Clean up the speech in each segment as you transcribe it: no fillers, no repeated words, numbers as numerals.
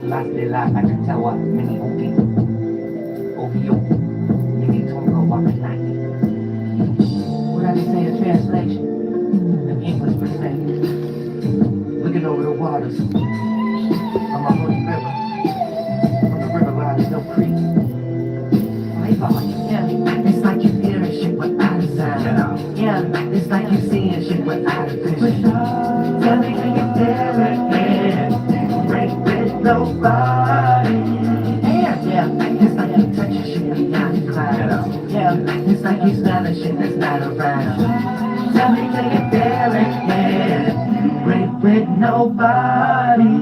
Last day life, I can tell what many OVO, many Tonga Wakanaki. What I say in translation, in English perspective, looking over the waters of my holy river, from the river where there's no creek. Yeah, it's like you hearing shit without a sound. Yeah, it's like you seeing shit without a vision. Tell me, can you feel it? Yeah, break with nobody. Yeah, it's like you touching shit beyond the clouds. Yeah, it's like you smelling shit that's not around. Tell me, can you feel it? Yeah, break with nobody.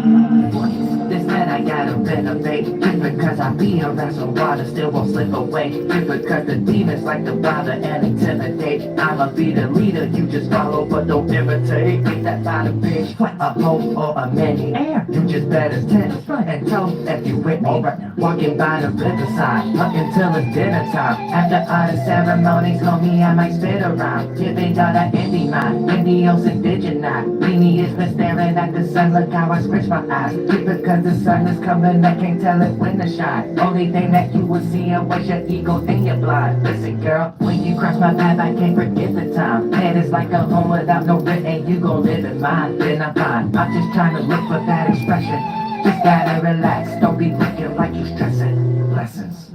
This man I gotta renovate. Just because I be around some water still won't slip away. Just because the demons like to bother and intimidate. I'ma be the leader, you just follow but don't imitate. Ain't that by the bitch, a hoe or a many. You just better test and toe if you with me. Walking by the riverside, hunting till it's dinner time. After all the ceremonies, homie, I might spit around. Giving y'all that indie mind, Indios indigenous. Beanie is been staring at the sun, look how I scratch my eyes. Just because the sun is coming, I can't tell it when to shine. Only thing that you was seeing was your ego and your blind. Listen girl, when you cross my path, I can't forget the time. Man, it's like a home without no rent, and you gon' live in mine, then I'm fine. I'm just trying to look for that expression. Just gotta relax, don't be looking like you stressing. Blessings.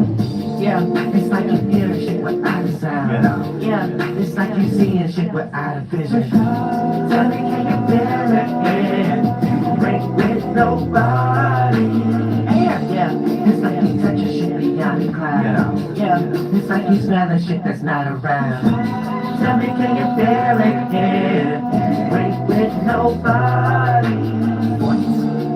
Yeah, it's like you hearing shit without a sound. Yeah, it's like you seeing shit without a vision. Tell me, can you feel it? Yeah, break with nobody. Yeah, it's like you touching shit beyond the clouds. Yeah, it's like you smelling shit that's not around. Tell me, can you feel it? Yeah, break with nobody.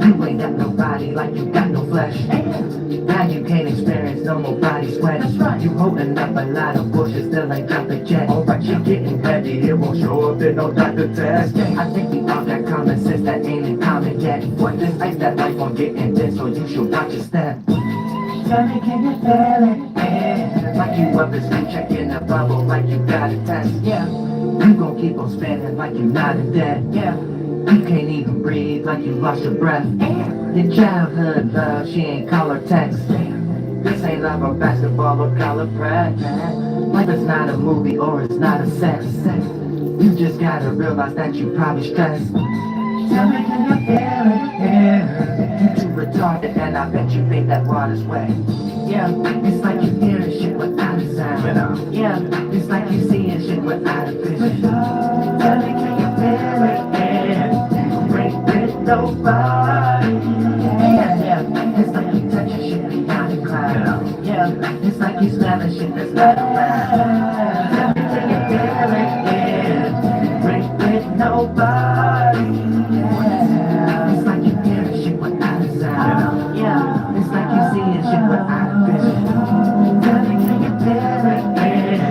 You ain't got nobody like you got no flesh. Now you can't experience no more body sweat. You holding up a lot of bullshit, still ain't dropped a jet. Alright, you getting ready, it won't show up in no doctor test. I think we all got common sense that ain't in common yet. What this ice that life won't get in this, so you should watch your step. Tell me, can you feel it? Yeah, like you up and sleep, checking the bubble like you got a test. Yeah, you gon' keep on spinning like you not in debt. Yeah, you can't even breathe like you lost your breath. Your childhood love, she ain't call her text. This ain't love or basketball or color prep. Life is not a movie or it's not a sex. You just gotta realize that you probably stressed. Tell me, can you feel it? Yeah, you too retarded and I bet you think that water's wet. Yeah, it's like you hearing shit without a sound. Yeah, it's like you seeing shit without a vision. Tell me, can you feel it? Yeah, break with nobody. Yeah, it's like you touching shit beyond the clouds. Yeah, it's like you smelling shit that's not around. Tell me, can you feel it? Yeah, break with nobody. It's like you hearing shit without a sound. Yeah, it's like you seeing shit without a vision. Tell me, can you feel it? Yeah,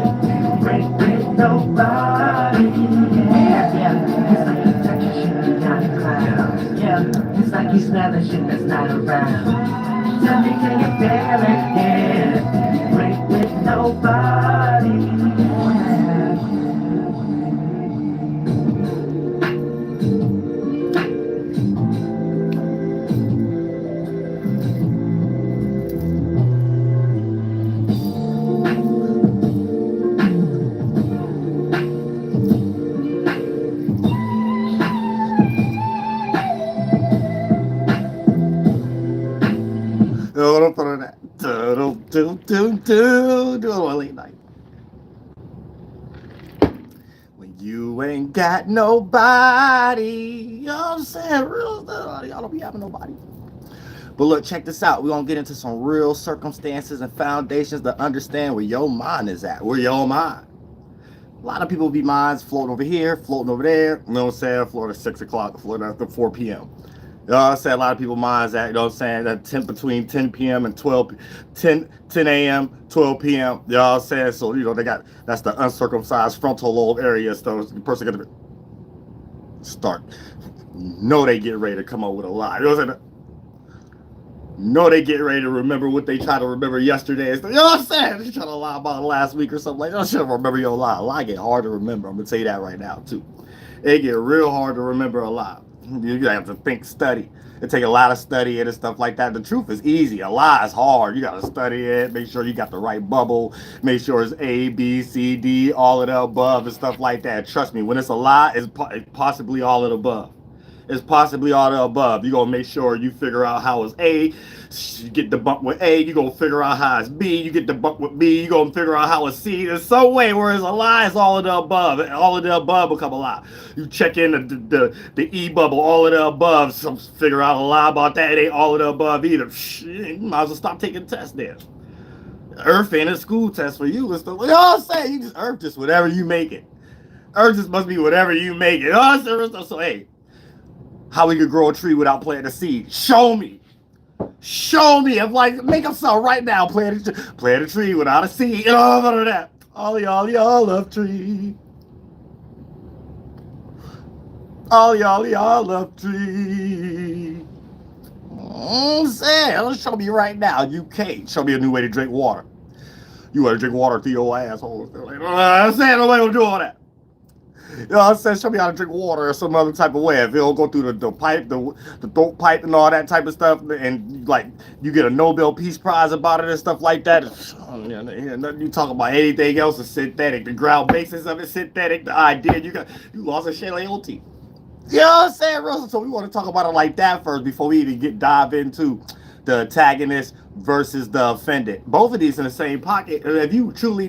break with nobody. Yeah, it's like you touching shit beyond the clouds. Yeah, it's like you smelling shit that's not around. Tell me, can you feel it? Yeah, break with nobody. Don't put on that. Do it late night. When you ain't got nobody, you know what I'm saying? Real, y'all don't be having nobody. But look, check this out. We're going to get into some real circumstances and foundations to understand where your mind is at. Where your mind. A lot of people be minds floating over here, floating over there. You know what I'm saying? Floating at 6 o'clock, floating after 4 p.m. You know what I'm saying? A lot of people minds at, you know what I'm saying, that between 10 p.m. and 10 a.m., 12 p.m. You know what I'm saying? So, you know, they got, that's the uncircumcised frontal lobe area. So the person going to start, know they get ready to come up with a lie. You know what I'm saying? Know they get ready to remember what they try to remember yesterday. You know what I'm saying? They try to lie about last week or something like that. I should remember your lie. A lie get hard to remember. I'm going to tell you that right now, too. It get real hard to remember a lie. You have to think, study. It take a lot of studying and stuff like that. The truth is easy. A lie is hard. You got to study it. Make sure you got the right bubble. Make sure it's A, B, C, D, all of the above and stuff like that. Trust me, when it's a lie, it's possibly all of the above. It's possibly all the above. You're going to make sure you figure out how it's A. You get the bump with A. You're going to figure out how it's B. You get the bump with B. You're going to figure out how it's C. There's some way where it's a lie, it's all of the above. All of the above become a lie. You check in the E bubble, all of the above. Some figure out a lie about that. It ain't all of the above either. You might as well stop taking tests there. Earth ain't a school test for you. It's the, you know what I'm saying? You just Earth just whatever you make it. Earth just must be whatever you make it. So hey, how we could grow a tree without planting a seed? Show me. Show me. I'm like, make up something right now. Plant a tree without a seed. And all of that. All y'all love tree. All y'all love tree. I'm saying, show me right now. You can't. Show me a new way to drink water. You want to drink water through your asshole. I'm saying, nobody will do all that. You know what I'm saying? Show me how to drink water or some other type of way. If it don't go through the pipe, the throat pipe and all that type of stuff, and like you get a Nobel Peace Prize about it and stuff like that. You talk about anything else is synthetic. The ground basis of it synthetic. The idea you lost a Haël'Ho. You know what I'm saying, Russell? So we want to talk about it like that first before we even dive into the antagonist versus the offended. Both of these in the same pocket. If you truly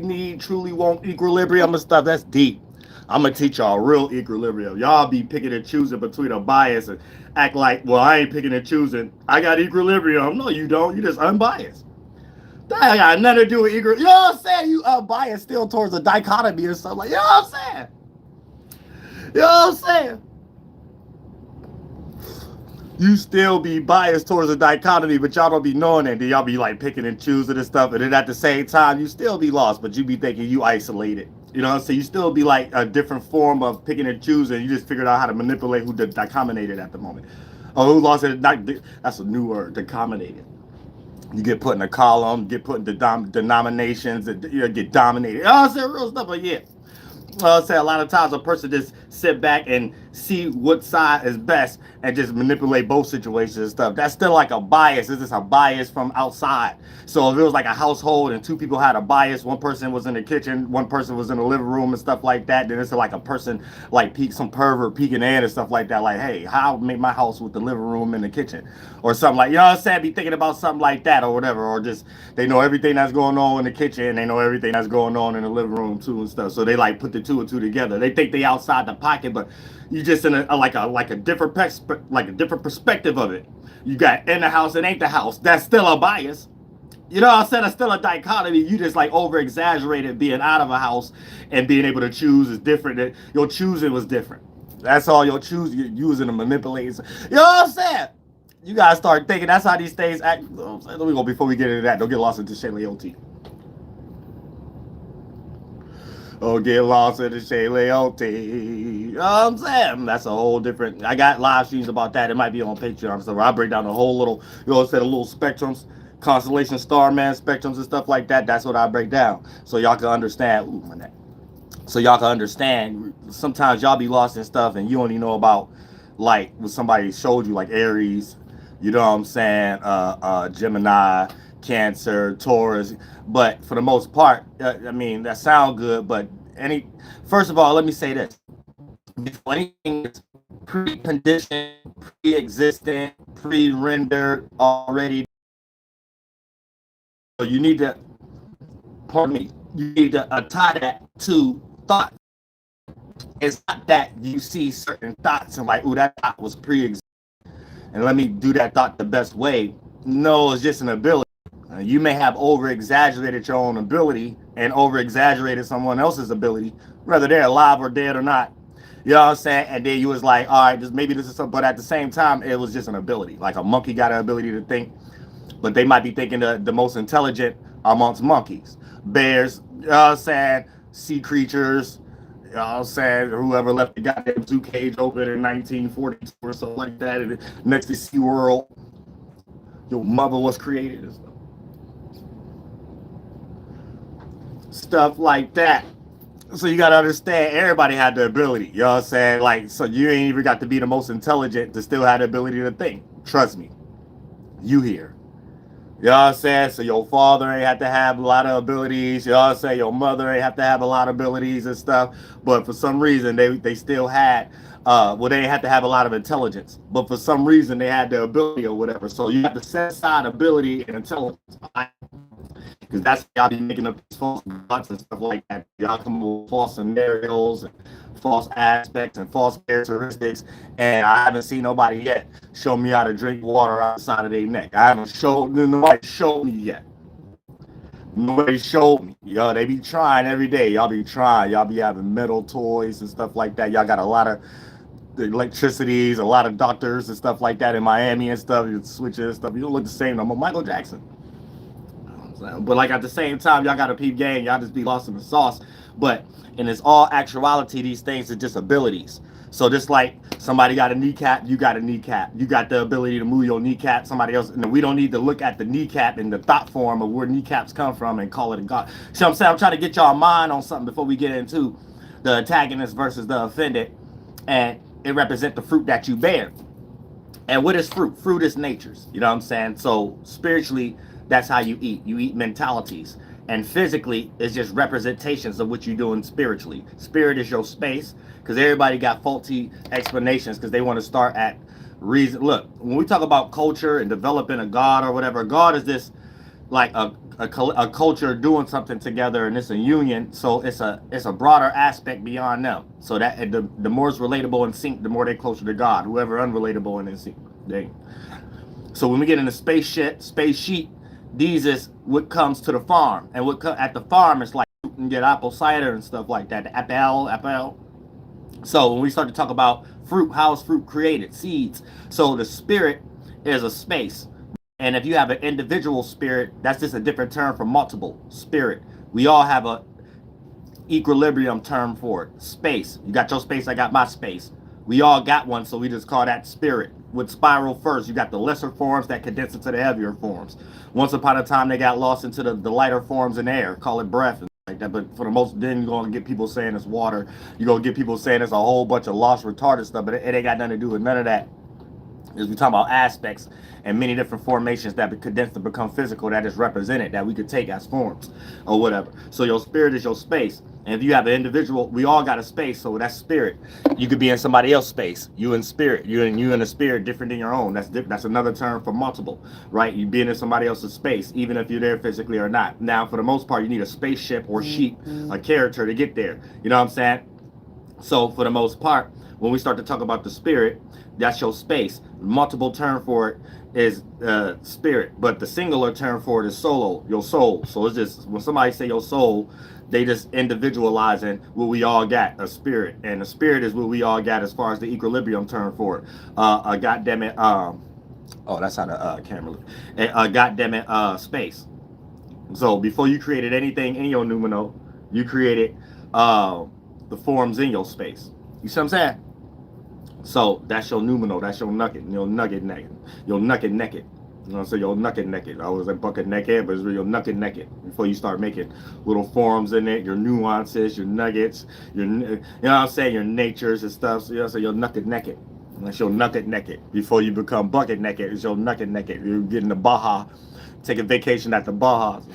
want equilibrium and stuff, that's deep. I'm going to teach y'all real equilibrium. Y'all be picking and choosing between a bias and act like, well, I ain't picking and choosing. I got equilibrium. No, you don't. You just unbiased. That ain't got nothing to do with equilibrium. You know what I'm saying? You unbiased still towards a dichotomy or something. Like, you know what I'm saying? You know what I'm saying? You still be biased towards a dichotomy, but y'all don't be knowing it. Then y'all be like picking and choosing and stuff. And then at the same time, you still be lost, but you be thinking you isolated. You know what I'm saying? You still be like a different form of picking and choosing. You just figured out how to manipulate who dichominated at the moment. Oh, who lost it? That's a new word, dichominated. You get put in a column, get put in denominations, and you get dominated. Oh, I said real stuff, but yeah. I'll say a lot of times a person just sit back and see what side is best and just manipulate both situations and stuff. That's still like a bias. It's just a bias from outside. So if it was like a household and two people had a bias, one person was in the kitchen, one person was in the living room and stuff like that, then it's like a person like some pervert peeking in and stuff like that. Like, hey, how make my house with the living room and the kitchen or something like, you know what I'm saying? Be thinking about something like that or whatever, or just they know everything that's going on in the kitchen. They know everything that's going on in the living room too and stuff. So they like put the two and two together. They think they outside the pocket, but you just in a different perspective of it. You got in the house and ain't the house. That's still a bias. You know what I'm saying? It's still a dichotomy. You just like over exaggerated being out of a house and being able to choose is different. Your choosing was different. That's all your choosing. You're using to manipulate. You know what I'm saying? You guys start thinking that's how these things act. You know what I'm saying? Let me go before we get into that. Don't get lost into Haël'Ho. Oh, get lost in the Haël'Ho. You know what I'm saying? That's a whole different. I got live streams about that. It might be on Patreon. So I break down the whole little, you know, instead of little spectrums, constellation, starman spectrums and stuff like that. That's what I break down. So y'all can understand. Ooh, my neck. So y'all can understand. Sometimes y'all be lost in stuff and you only know about like what somebody showed you, like Aries. You know what I'm saying? Gemini, Cancer, Taurus. But for the most part, I mean, that sound good, but first of all, let me say this. Before anything is preconditioned, pre-existent, pre-rendered already, you need to, pardon me, you need to tie that to thought. It's not that you see certain thoughts and like, ooh, that thought was pre-existent, and let me do that thought the best way. No, it's just an ability. You may have over-exaggerated your own ability and over-exaggerated someone else's ability, whether they're alive or dead or not. You know what I'm saying? And then you was like, all right, maybe this is something. But at the same time, it was just an ability. Like a monkey got an ability to think, but they might be thinking the most intelligent amongst monkeys. Bears, you know what I'm saying? Sea creatures, you know what I'm saying? Whoever left the goddamn zoo cage open in 1942 or something like that. And next to SeaWorld, your mother was created and stuff. Stuff like that. So you gotta understand, everybody had the ability. You know what I'm saying? Like, so you ain't even got to be the most intelligent to still have the ability to think. Trust me, you here. You know what I'm saying? So your father ain't have to have a lot of abilities. You know what I'm saying? Your mother ain't have to have a lot of abilities and stuff. But for some reason, they still had, well, they didn't have to have a lot of intelligence. But for some reason, they had the ability or whatever. So you have to set aside ability and intelligence. Because that's y'all be making up these false gods and stuff like that. Y'all come up with false scenarios and false aspects and false characteristics. And I haven't seen nobody yet show me how to drink water outside of their neck. I haven't showed nobody showed me yet. Nobody showed me. Yo, they be trying every day. Y'all be trying. Y'all be having metal toys and stuff like that. Y'all got a lot of electricities, a lot of doctors and stuff like that in Miami and stuff. You switches and stuff. You don't look the same no more. Michael Jackson. But like at the same time, y'all got a peep game. Y'all just be lost in the sauce. But in its all actuality, these things are just abilities. So just like somebody got a kneecap, you got a kneecap. You got the ability to move your kneecap. Somebody else, and we don't need to look at the kneecap in the thought form of where kneecaps come from and call it a god. See what I'm saying? I'm trying to get y'all mind on something before we get into the antagonist versus the offended. And it represents the fruit that you bear. And what is fruit? Fruit is nature's. You know what I'm saying? So spiritually, that's how you eat. You eat mentalities. And physically, it's just representations of what you're doing spiritually. Spirit is your space, because everybody got faulty explanations because they want to start at reason. Look, when we talk about culture and developing a god or whatever, God is this like a culture doing something together, and it's a union. So it's a broader aspect beyond them. So that the more it's relatable and sync, the more they closer to God. Whoever unrelatable and in sync, they. So when we get into space sheep, these is what comes to the farm, and what at the farm is like you can get apple cider and stuff like that. The apple. So when we start to talk about fruit, how is fruit created? Seeds. So the spirit is a space. And if you have an individual spirit, that's just a different term for multiple spirit. We all have a equilibrium term for it. Space. You got your space, I got my space. We all got one, so we just call that spirit. With spiral first, you got the lesser forms that condense into the heavier forms. Once upon a time, they got lost into the lighter forms in air, call it breath and like that. But for the most, then you're gonna get people saying it's water. You're gonna get people saying it's a whole bunch of lost, retarded stuff, but it ain't got nothing to do with none of that. Is we talk about aspects and many different formations that be condensed to become physical, that is represented, that we could take as forms or whatever. So your spirit is your space. And if you have an individual, we all got a space, so that's spirit. You could be in somebody else's space. You in spirit. You in a spirit different than your own. That's another term for multiple, right? You being in somebody else's space, even if you're there physically or not. Now, for the most part, you need a spaceship or sheep, a character to get there. You know what I'm saying? So for the most part, when we start to talk about the spirit, that's your space. Multiple term for it is spirit, but the singular term for it is solo, your soul. So it's just when somebody say your soul, they just individualizing what we all got, a spirit, and the spirit is what we all got as far as the equilibrium term for it. Goddamn it, oh, that's how the camera look. Goddamn it, space. So before you created anything in your numino, you created the forms in your space. You see what I'm saying? So that's your numino, that's your nugget, your nugget naked. You know what I'm saying? Your nugget naked. I was a bucket naked, but it's really your nugget naked. Before you start making little forms in it, your nuances, your nuggets, you know what I'm saying, your natures and stuff. So you know, so your nugget naked. That's your nugget naked. Before you become bucket naked, it's your nugget naked. You're getting the Baja, take a vacation at the Bajas.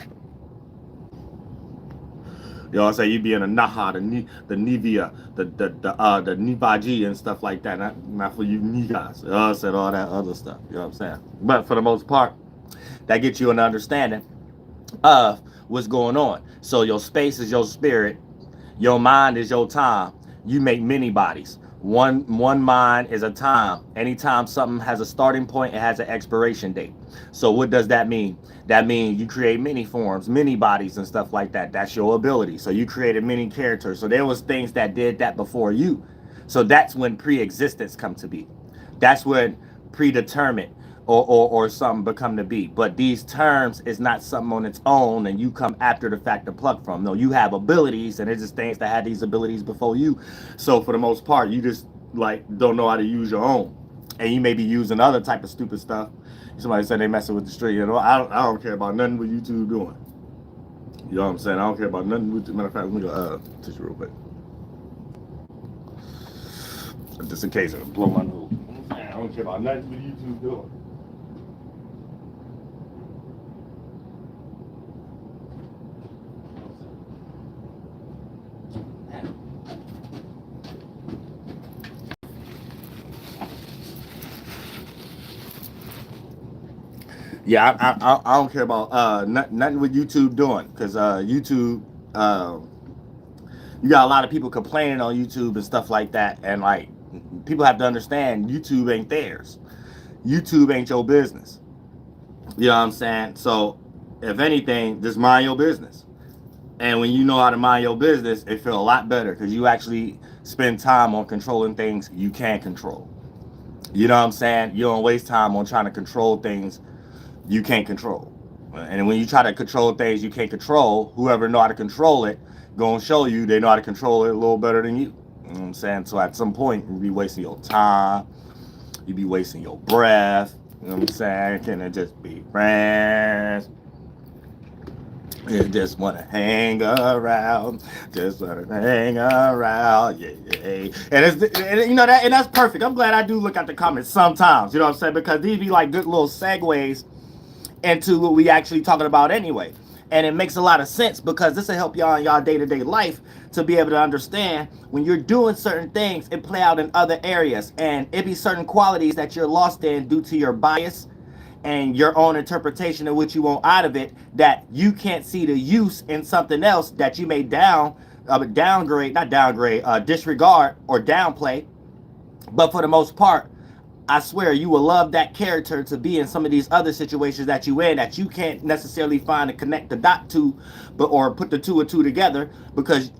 You know what I'm saying? You be in a Naha, the Nivea, the Nivaji and stuff like that. Not for you niggas. You know what I'm saying? All that other stuff. You know what I'm saying? But for the most part, that gets you an understanding of what's going on. So your space is your spirit. Your mind is your time. You make many bodies. One mind is a time. Anytime something has a starting point, it has an expiration date. So what does that mean? That means you create many forms, many bodies and stuff like that. That's your ability. So you created many characters. So there was things that did that before you. So that's when pre-existence come to be. That's when predetermined or something become to be. But these terms is not something on its own and you come after the fact to pluck from. No, you have abilities, and it's just things that had these abilities before you. So for the most part, you just like don't know how to use your own. And you may be using other type of stupid stuff. Somebody said they messing with the street. You know, I don't care about nothing what YouTube doing. You know what I'm saying? I don't care about nothing. Matter of fact, let me go tissue real quick. Just in case it'll blow my nose. I don't care about nothing what YouTube doing. Yeah, I don't care about nothing with YouTube doing, because YouTube, you got a lot of people complaining on YouTube and stuff like that, and like people have to understand YouTube ain't theirs. YouTube ain't your business. You know what I'm saying? So if anything, just mind your business. And when you know how to mind your business, it feels a lot better because you actually spend time on controlling things you can control. You know what I'm saying? You don't waste time on trying to control things you can't control. And when you try to control things you can't control, whoever know how to control it gonna show you they know how to control it a little better than you. You know what I'm saying? So at some point you be wasting your time, you be wasting your breath. You know what I'm saying? Can it just be friends? You just want to hang around, just want to hang around, yeah. And it's, and you know that, and that's perfect. I'm glad I do look at the comments sometimes. You know what I'm saying? Because these be like good little segues into what we actually talking about anyway. And it makes a lot of sense because this will help y'all in y'all day-to-day life to be able to understand when you're doing certain things, it play out in other areas, and it be certain qualities that you're lost in due to your bias and your own interpretation of what you want out of it, that you can't see the use in something else that you may disregard or downplay. But for the most part, I swear you will love that character to be in some of these other situations that you in that you can't necessarily find and connect the dot to, or put the two and two together, because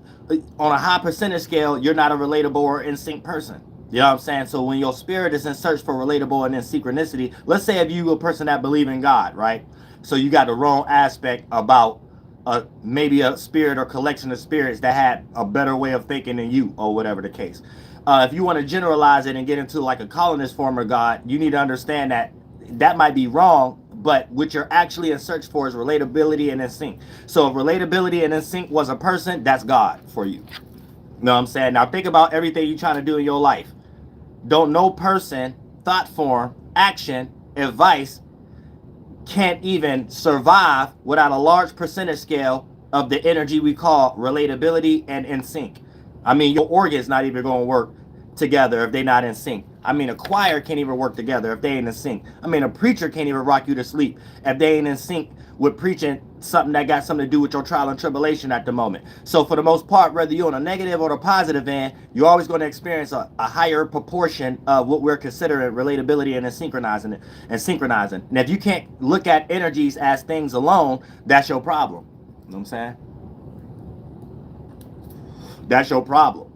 on a high percentage scale, you're not a relatable or in sync person. You know what I'm saying? So when your spirit is in search for relatable and in synchronicity, let's say if you a person that believe in God, right? So you got the wrong aspect about maybe a spirit or collection of spirits that had a better way of thinking than you, or whatever the case. If you want to generalize it and get into like a colonist form of God, you need to understand that that might be wrong, but what you're actually in search for is relatability and in sync. So if relatability and in sync was a person, that's God for you. You know what I'm saying? Now think about everything you're trying to do in your life. Don't no person, thought form, action, advice can't even survive without a large percentage scale of the energy we call relatability and in sync. I mean, your organs not even going to work together if they're not in sync. I mean, a choir can't even work together if they ain't in sync. I mean, a preacher can't even rock you to sleep if they ain't in sync with preaching something that got something to do with your trial and tribulation at the moment. So for the most part, whether you're on a negative or the positive end, you're always going to experience a higher proportion of what we're considering relatability and synchronizing. And if you can't look at energies as things alone, that's your problem. You know what I'm saying? That's your problem.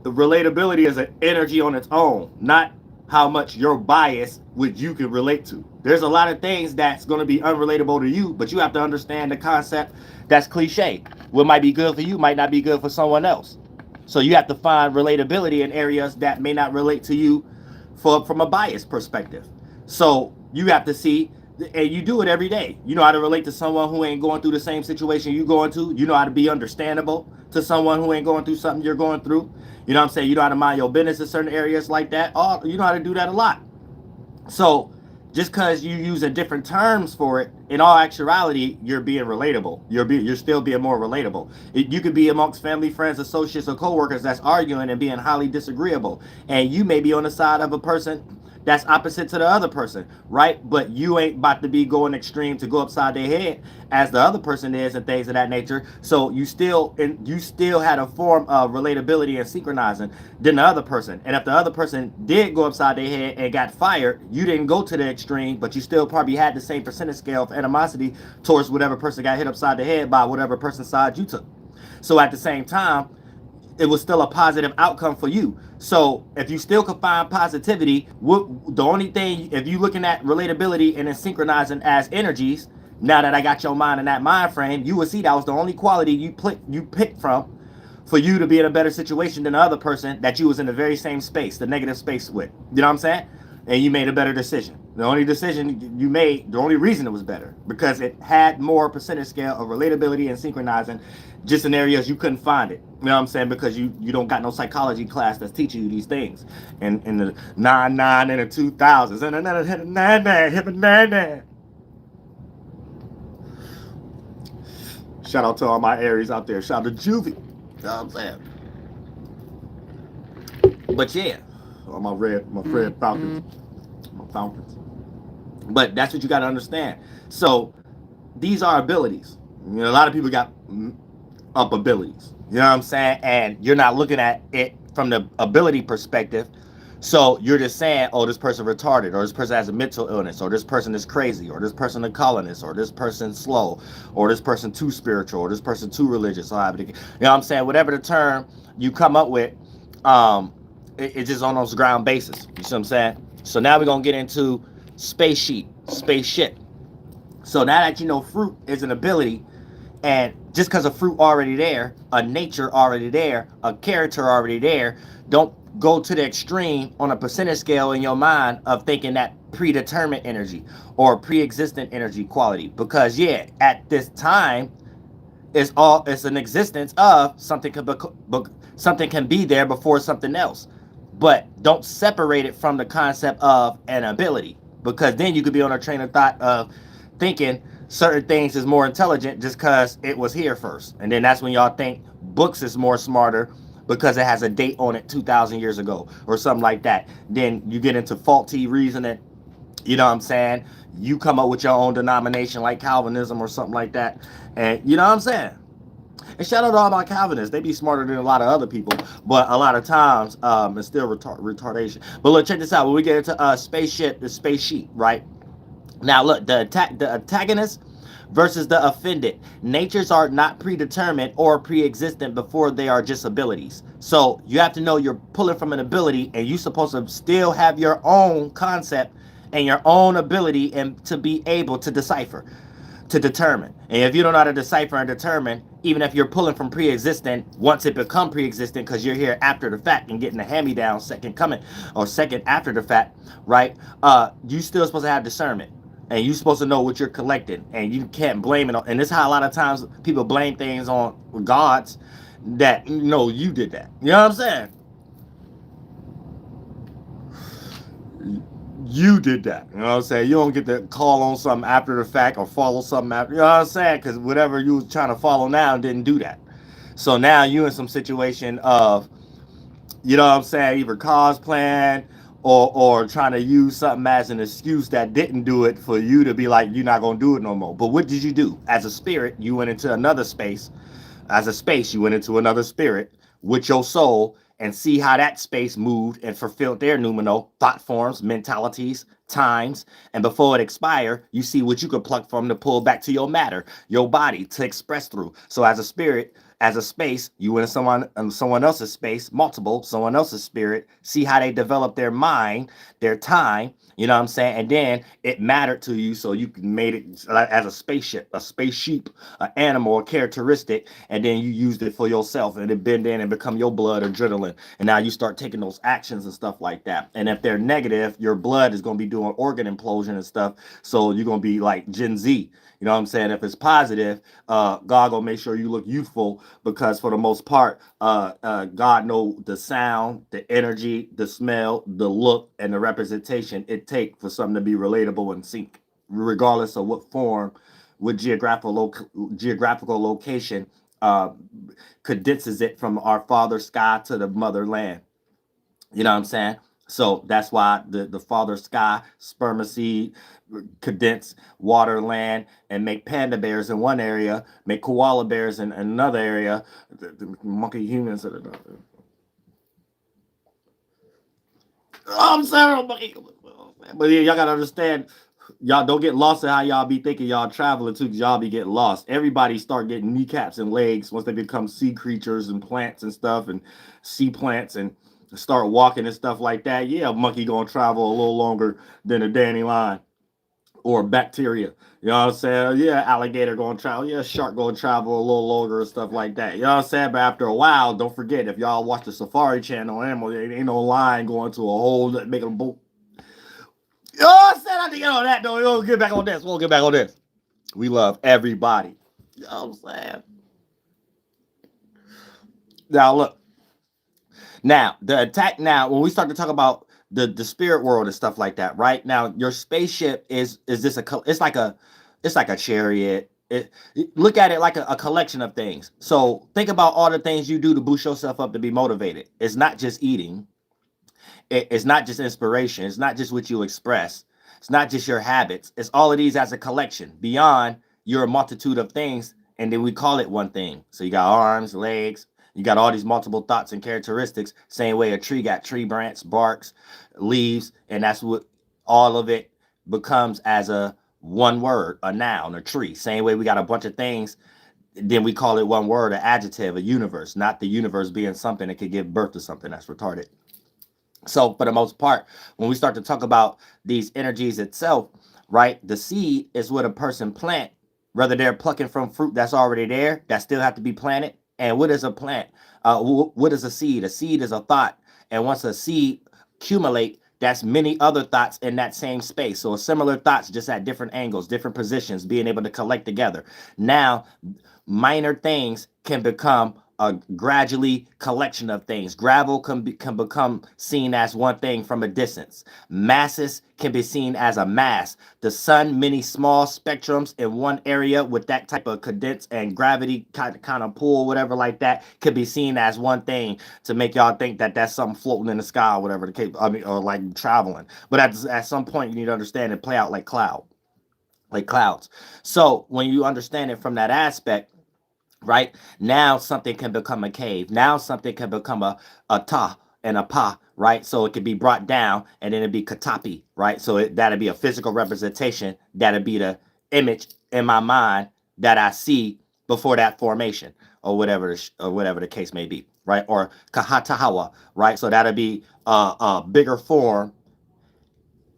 The relatability is an energy on its own, not how much your bias which you can relate to. There's a lot of things that's going to be unrelatable to you, but you have to understand the concept that's cliche. What might be good for you might not be good for someone else. So you have to find relatability in areas that may not relate to you from a bias perspective. So you have to see, and you do it every day. You know how to relate to someone who ain't going through the same situation you're going to. You know how to be understandable to someone who ain't going through something you're going through. You know what I'm saying? You know how to mind your business in certain areas like that. Oh, you know how to do that a lot. So just because you use different terms for it, in all actuality, you're being relatable. You're still being more relatable. You could be amongst family, friends, associates, or coworkers that's arguing and being highly disagreeable, and you may be on the side of a person that's opposite to the other person, right? But you ain't about to be going extreme to go upside their head as the other person is and things of that nature. So you still had a form of relatability and synchronizing than the other person. And if the other person did go upside their head and got fired, you didn't go to the extreme, but you still probably had the same percentage scale of animosity towards whatever person got hit upside the head by whatever person's side you took. So at the same time, it was still a positive outcome for you. So if you still can find positivity, the only thing, if you're looking at relatability and then synchronizing as energies, now that I got your mind in that mind frame, you will see that was the only quality you picked from for you to be in a better situation than the other person that you was in the very same space, the negative space with. You know what I'm saying? And you made a better decision. The only decision you made, the only reason it was better, because it had more percentage scale of relatability and synchronizing just in areas you couldn't find it. You know what I'm saying? Because you don't got no psychology class that's teaching you these things. And in the 99 and the 2000s. And another shout out to all my Aries out there. Shout out to Juvie. You know what I'm saying? But yeah, all my Fred Falcons. My Falcons. But that's what you got to understand. So these are abilities. You know, a lot of people got up abilities. You know what I'm saying? And you're not looking at it from the ability perspective. So you're just saying, oh, this person retarded, or this person has a mental illness, or this person is crazy, or this person a colonist, or this person slow, or this person too spiritual, or this person too religious. You know what I'm saying? Whatever the term you come up with, it's just on those ground bases. You see what I'm saying? So now we're gonna get into spaceship. So now that you know fruit is an ability, and just because a fruit already there, a nature already there, a character already there, don't go to the extreme on a percentage scale in your mind of thinking that predetermined energy or pre-existent energy quality. Because yeah, at this time, it's an existence of something something can be there before something else. But don't separate it from the concept of an ability, because then you could be on a train of thought of thinking certain things is more intelligent just because it was here first. And then that's when y'all think books is more smarter because it has a date on it 2,000 years ago or something like that. Then you get into faulty reasoning. You know what I'm saying? You come up with your own denomination like Calvinism or something like that. And you know what I'm saying? And shout out to all my Calvinists. They be smarter than a lot of other people, but a lot of times it's still retardation. But look, check this out. When we get into the space sheep, right? Now look, the antagonist versus the offended. Natures are not predetermined or pre-existent before they are just abilities. So you have to know you're pulling from an ability, and you're supposed to still have your own concept and your own ability and to be able to decipher, to determine. And if you don't know how to decipher and determine, even if you're pulling from pre-existent, once it become pre-existent because you're here after the fact and getting the hand-me-down second coming or second after the fact, right? You still supposed to have discernment. And you're supposed to know what you're collecting, and you can't blame it on. And this is how a lot of times people blame things on gods that no, you did that. You know what I'm saying? You did that. You know what I'm saying? You don't get to call on something after the fact or follow something after. You know what I'm saying? Because whatever you was trying to follow now didn't do that. So now you in some situation of, you know what I'm saying, either cosplaying or trying to use something as an excuse that didn't do it for you to be like, you're not going to do it no more. But what did you do? As a spirit, you went into another space. As a space, you went into another spirit with your soul and see how that space moved and fulfilled their numino thought forms, mentalities, times. And before it expire, you see what you could pluck from to pull back to your matter, your body to express through. So as a spirit, as a space, you in someone else's space, multiple, someone else's spirit, see how they develop their mind, their time, you know what I'm saying? And then it mattered to you, so you made it as a spaceship, a spaceship, an animal, a characteristic, and then you used it for yourself, and it bend in and become your blood adrenaline. And now you start taking those actions and stuff like that. And if they're negative, your blood is going to be doing organ implosion and stuff. So you're going to be like Gen Z. You know what I'm saying? If it's positive, God gonna make sure you look youthful, because for the most part, God know the sound, the energy, the smell, the look, and the representation it take for something to be relatable and sync, regardless of what form, what geographical location uh, condenses it from our father sky to the motherland. You know what I'm saying? So that's why the father sky, spermacide, condense water, land, and make panda bears in one area, make koala bears in another area, the monkey humans in another. I'm sorry, but yeah, y'all gotta understand. Y'all don't get lost in how y'all be thinking y'all traveling too, because y'all be getting lost. Everybody start getting kneecaps and legs once they become sea creatures and plants and stuff, and sea plants, and start walking and stuff like that. Yeah, a monkey gonna travel a little longer than a dandelion or bacteria. You know what I'm saying? Yeah, alligator gonna travel. Yeah, shark gonna travel a little longer and stuff like that. You know what I'm saying? But after a while, don't forget, if y'all watch the Safari Channel animal, there ain't no line going to a hole that make them boat. Oh, I said I didn't get on that though. We'll get back on this. We'll get back on this. We love everybody. You know what I'm saying? Now look. Now the attack. Now when we start to talk about the spirit world and stuff like that, right? Now your spaceship is this a? It's like a chariot. Look at it like a collection of things. So think about all the things you do to boost yourself up to be motivated. It's not just eating. It's not just inspiration. It's not just what you express. It's not just your habits. It's all of these as a collection beyond your multitude of things. And then we call it one thing. So you got arms, legs, you got all these multiple thoughts and characteristics. Same way a tree got tree branch, barks, leaves, and that's what all of it becomes as a one word, a noun, a tree. Same way we got a bunch of things, then we call it one word, an adjective, a universe, not the universe being something that could give birth to something that's retarded. So for the most part, when we start to talk about these energies itself, right, the seed is what a person plant, whether they're plucking from fruit that's already there, that still have to be planted. And what is a plant? What is a seed? A seed is a thought. And once a seed accumulate, that's many other thoughts in that same space. So similar thoughts, just at different angles, different positions, being able to collect together. Now, minor things can become a gradually collection of things. Gravel can become seen as one thing from a distance. Masses can be seen as a mass. The sun, many small spectrums in one area with that type of cadence and gravity kind of pull, whatever like that, could be seen as one thing to make y'all think that that's something floating in the sky or whatever the case. I mean, or like traveling. But at some point, you need to understand and play out like clouds. So when you understand it from that aspect, right? Now something can become a cave. Now something can become a ta and a pa, right? So it could be brought down and then it'd be katapi, right? So that'd be a physical representation. That'd be the image in my mind that I see before that formation or whatever the case may be, right? Or kahatahawa, right? So that'd be a bigger form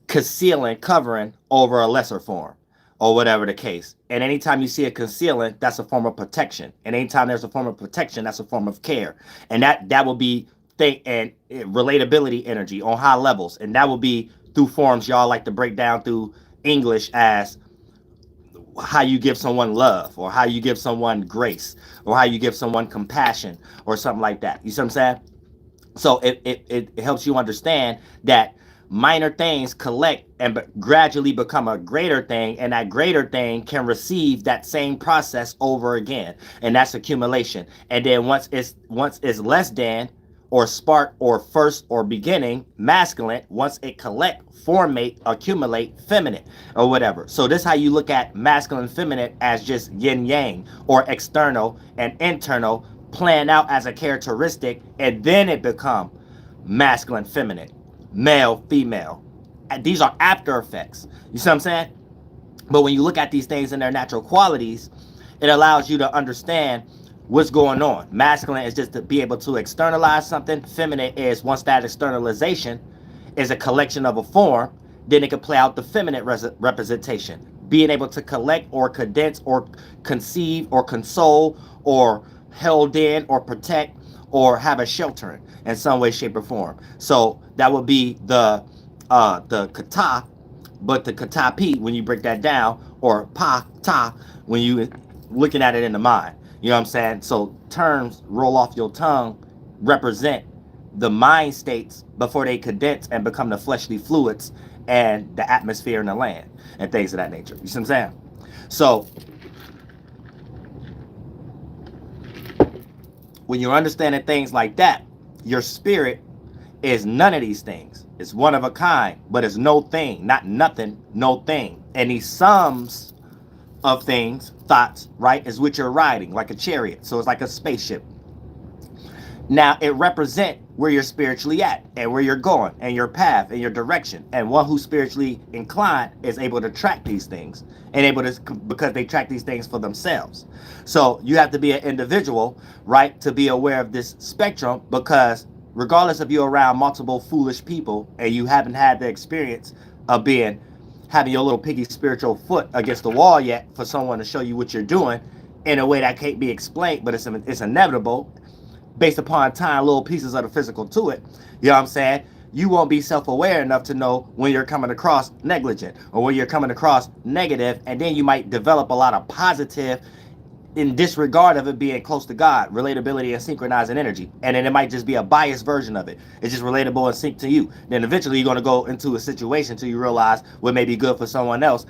concealing, covering over a lesser form or whatever the case. And anytime you see a concealing, that's a form of protection. And anytime there's a form of protection, that's a form of care. And that will be relatability energy on high levels. And that will be through forms y'all like to break down through English as how you give someone love or how you give someone grace or how you give someone compassion or something like that. You see what I'm saying? So it helps you understand that minor things collect and gradually become a greater thing, and that greater thing can receive that same process over again, and that's accumulation. And then once it's less than or spark or first or beginning masculine, once it collect, formate, accumulate feminine or whatever. So this is how you look at masculine feminine as just yin yang or external and internal playing out as a characteristic, and then it become masculine feminine, male female. These are after effects. You see what I'm saying? But when you look at these things in their natural qualities, it allows you to understand what's going on. Masculine is just to be able to externalize something. Feminine is once that externalization is a collection of a form, then it can play out the feminine representation. Being able to collect or condense or conceive or console or held in or protect or have a sheltering in some way, shape, or form. So that would be the kata, but the katapi when you break that down, or pa ta when you looking at it in the mind. You know what I'm saying? So terms roll off your tongue represent the mind states before they condense and become the fleshly fluids and the atmosphere and the land and things of that nature. You see what I'm saying? So when you're understanding things like that, your spirit is none of these things. It's one of a kind, but it's no thing, not nothing, no thing. And these sums of things, thoughts, right, is what you're riding, like a chariot. So it's like a spaceship. Now it represents where you're spiritually at and where you're going and your path and your direction. And one who's spiritually inclined is able to track these things and able to, because they track these things for themselves. So you have to be an individual, right, to be aware of this spectrum, because regardless if you're around multiple foolish people and you haven't had the experience of having your little piggy spiritual foot against the wall yet for someone to show you what you're doing in a way that can't be explained, but it's inevitable based upon tying little pieces of the physical to it. You know what I'm saying? you won't be self-aware enough to know when you're coming across negligent or when you're coming across negative, and then you might develop a lot of positive in disregard of it being close to God, relatability and synchronizing energy. And then it might just be a biased version of it. It's just relatable and sync to you. Then eventually you're going to go into a situation until you realize what may be good for someone else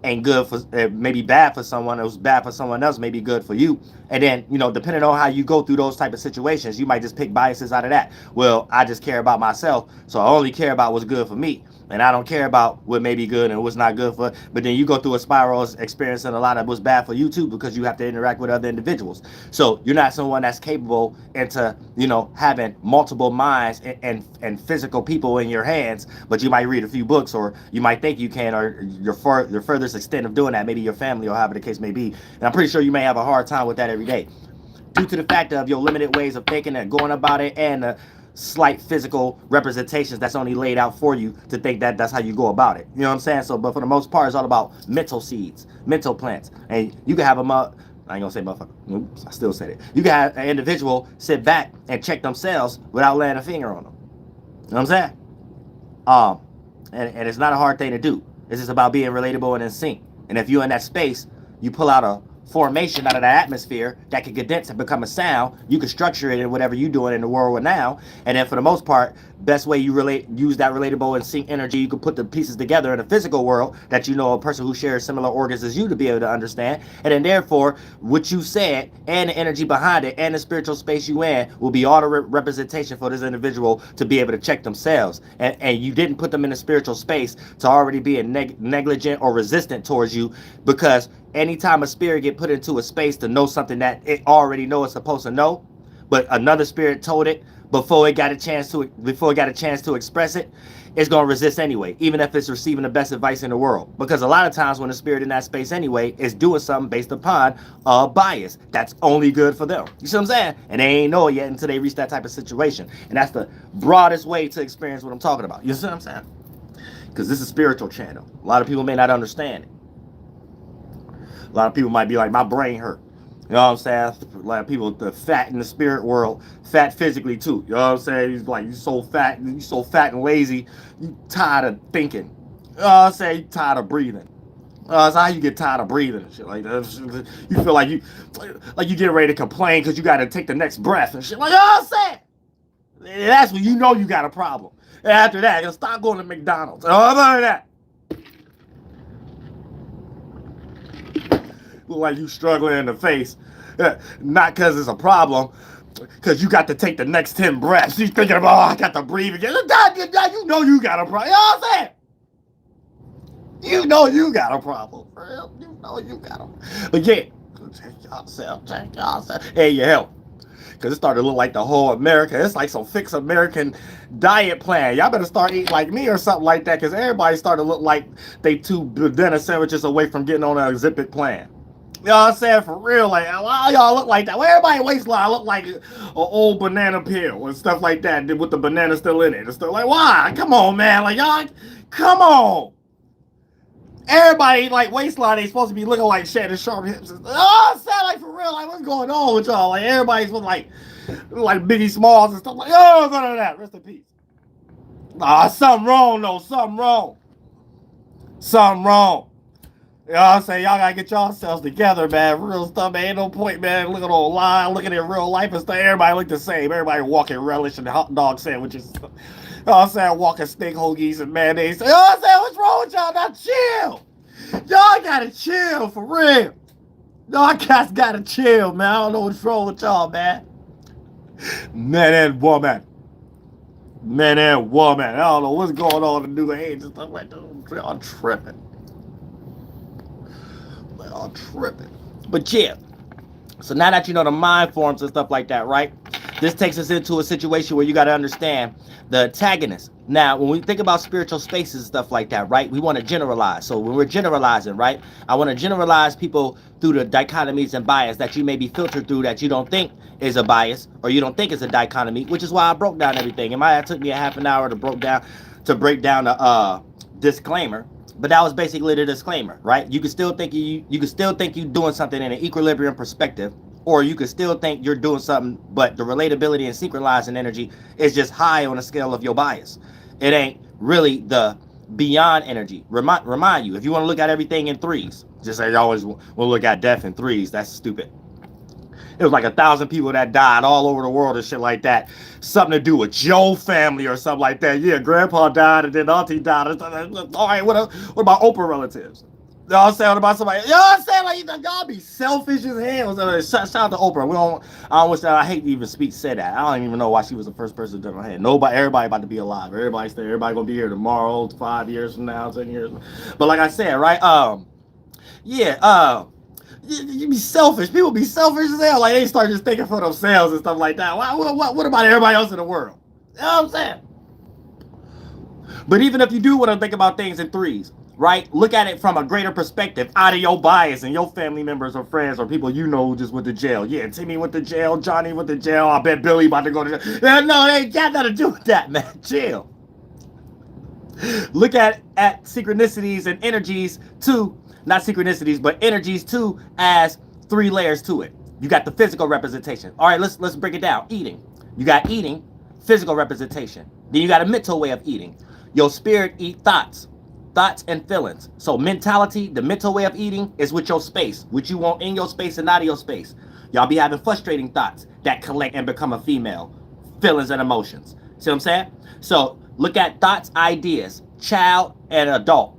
ain't good for, maybe bad for someone else, bad for someone else, may be good for you. And then, you know, depending on how you go through those type of situations, you might just pick biases out of that. Well, I just care about myself, so I only care about what's good for me, and I don't care about what may be good and what's not good for. But then you go through a spiral experiencing a lot of what's bad for you too, because you have to interact with other individuals. So you're not someone that's capable into, you know, having multiple minds and physical people in your hands, but you might read a few books, or you might think you can, or your furthest extent of doing that, maybe your family or however the case may be. And I'm pretty sure you may have a hard time with that every day, due to the fact of your limited ways of thinking and going about it, and the slight physical representations that's only laid out for you to think that that's how you go about it. You know what I'm saying? So, but for the most part, it's all about mental seeds, mental plants. And you can have I ain't gonna say motherfucker. Oops, I still said it. You can have an individual sit back and check themselves without laying a finger on them. You know what I'm saying? And it's not a hard thing to do. It's just about being relatable and in sync. And if you're in that space, you pull out a formation out of that atmosphere that can condense and become a sound. You can structure it in whatever you're doing in the world now. And then for the most part, best way you use that relatable and sync energy, you can put the pieces together in the physical world that you know a person who shares similar organs as you to be able to understand. And then therefore, what you said and the energy behind it and the spiritual space you in will be all the representation for this individual to be able to check themselves. And you didn't put them in a spiritual space to already be negligent or resistant towards you, because anytime a spirit get put into a space to know something that it already know it's supposed to know, but another spirit told it before it got a chance to express it, it's gonna resist anyway, even if it's receiving the best advice in the world. Because a lot of times when a spirit in that space anyway is doing something based upon a bias that's only good for them. You see what I'm saying? And they ain't know it yet until they reach that type of situation. And that's the broadest way to experience what I'm talking about. You see what I'm saying? Because this is a spiritual channel. A lot of people may not understand it. A lot of people might be like, my brain hurt. You know what I'm saying? A lot of people, the fat in the spirit world, fat physically too. You know what I'm saying? He's like, you so fat and lazy, you tired of thinking. You know what I'm saying? You tired of breathing. That's how you get tired of breathing and shit like that. You feel like you get ready to complain because you got to take the next breath and shit. Like, you know what I'm saying? And that's when you know you got a problem. And after that, you'll stop going to McDonald's. Other than that, look like you struggling in the face, not because it's a problem, because you got to take the next 10 breaths. You thinking about, oh, I got to breathe again. You know you got a problem. You know what I'm saying? You know you got a problem. For real. You know you got a problem. But yeah, check yourself. Hey, your health. Because it started to look like the whole America. It's like some fixed American diet plan. Y'all better start eating like me or something like that, because everybody started to look like they 2 dinner sandwiches away from getting on a zip it plan. You know what I'm saying? For real, like, why y'all look like that? Well, everybody waistline look like an old banana peel and stuff like that with the banana still in it. And stuff like, why? Come on, man. Like, y'all, come on. Everybody, like, waistline ain't supposed to be looking like Shannon Sharp hips. Oh, I'm saying, like, for real, like, what's going on with y'all? Like, everybody's like Biggie Smalls and stuff like, oh, none of that. Rest in peace. Nah, something wrong, though. Something wrong. You know what I'm saying? Y'all gotta get yourselves together, man. Real stuff, man. Ain't no point, man. Looking online, looking at real life and stuff. Everybody look the same. Everybody walking relish and hot dog sandwiches. You know what I'm saying? Walking steak hoagies and mayonnaise. You know what I'm saying? What's wrong with y'all? Now chill. Y'all gotta chill, for real. Y'all guys gotta chill, man. I don't know what's wrong with y'all, man. Men and women. I don't know what's going on in the new age and stuff like that. Y'all tripping. But yeah, so now that you know the mind forms and stuff like that, right? This takes us into a situation where you got to understand the antagonist. Now, when we think about spiritual spaces and stuff like that, right, we want to generalize. So when we're generalizing, right, I want to generalize people through the dichotomies and bias that you may be filtered through that you don't think is a bias or you don't think is a dichotomy, which is why I broke down everything. It took me a half an hour to break down the disclaimer. But that was basically the disclaimer, right? You can still think you're doing something in an equilibrium perspective, or you could still think you're doing something, but the relatability and synchronizing energy is just high on the scale of your bias. It ain't really the beyond energy. Remind you, if you want to look at everything in threes, just like you always want to look at death in threes, that's stupid. It was like 1,000 people that died all over the world and shit like that. Something to do with your family or something like that. Yeah, grandpa died and then auntie died. All right, what about Oprah relatives? You know what I'm saying? About somebody, you know what I'm saying? Like, y'all be selfish as hell. Shout out to Oprah. I hate to even say that. I don't even know why she was the first person to do it. Everybody about to be alive. Everybody gonna be here tomorrow, 5 years from now, 10 years. But like I said, right? You be selfish. People be selfish as hell. Like, they start just thinking for themselves and stuff like that. What about everybody else in the world? You know what I'm saying? But even if you do want to think about things in threes, right? Look at it from a greater perspective, out of your bias and your family members or friends or people you know who just went to jail. Yeah, Timmy went to jail, Johnny went to jail, I bet Billy about to go to jail. No, they ain't got nothing to do with that, man. Chill. Look at synchronicities and energies too. Not synchronicities, but energies too, as 3 layers to it. You got the physical representation. All right, let's break it down. Eating. You got eating, physical representation. Then you got a mental way of eating. Your spirit eat thoughts and feelings. So mentality, the mental way of eating is with your space, what you want in your space and out of your space. Y'all be having frustrating thoughts that collect and become a female. Feelings and emotions. See what I'm saying? So look at thoughts, ideas, child and adult,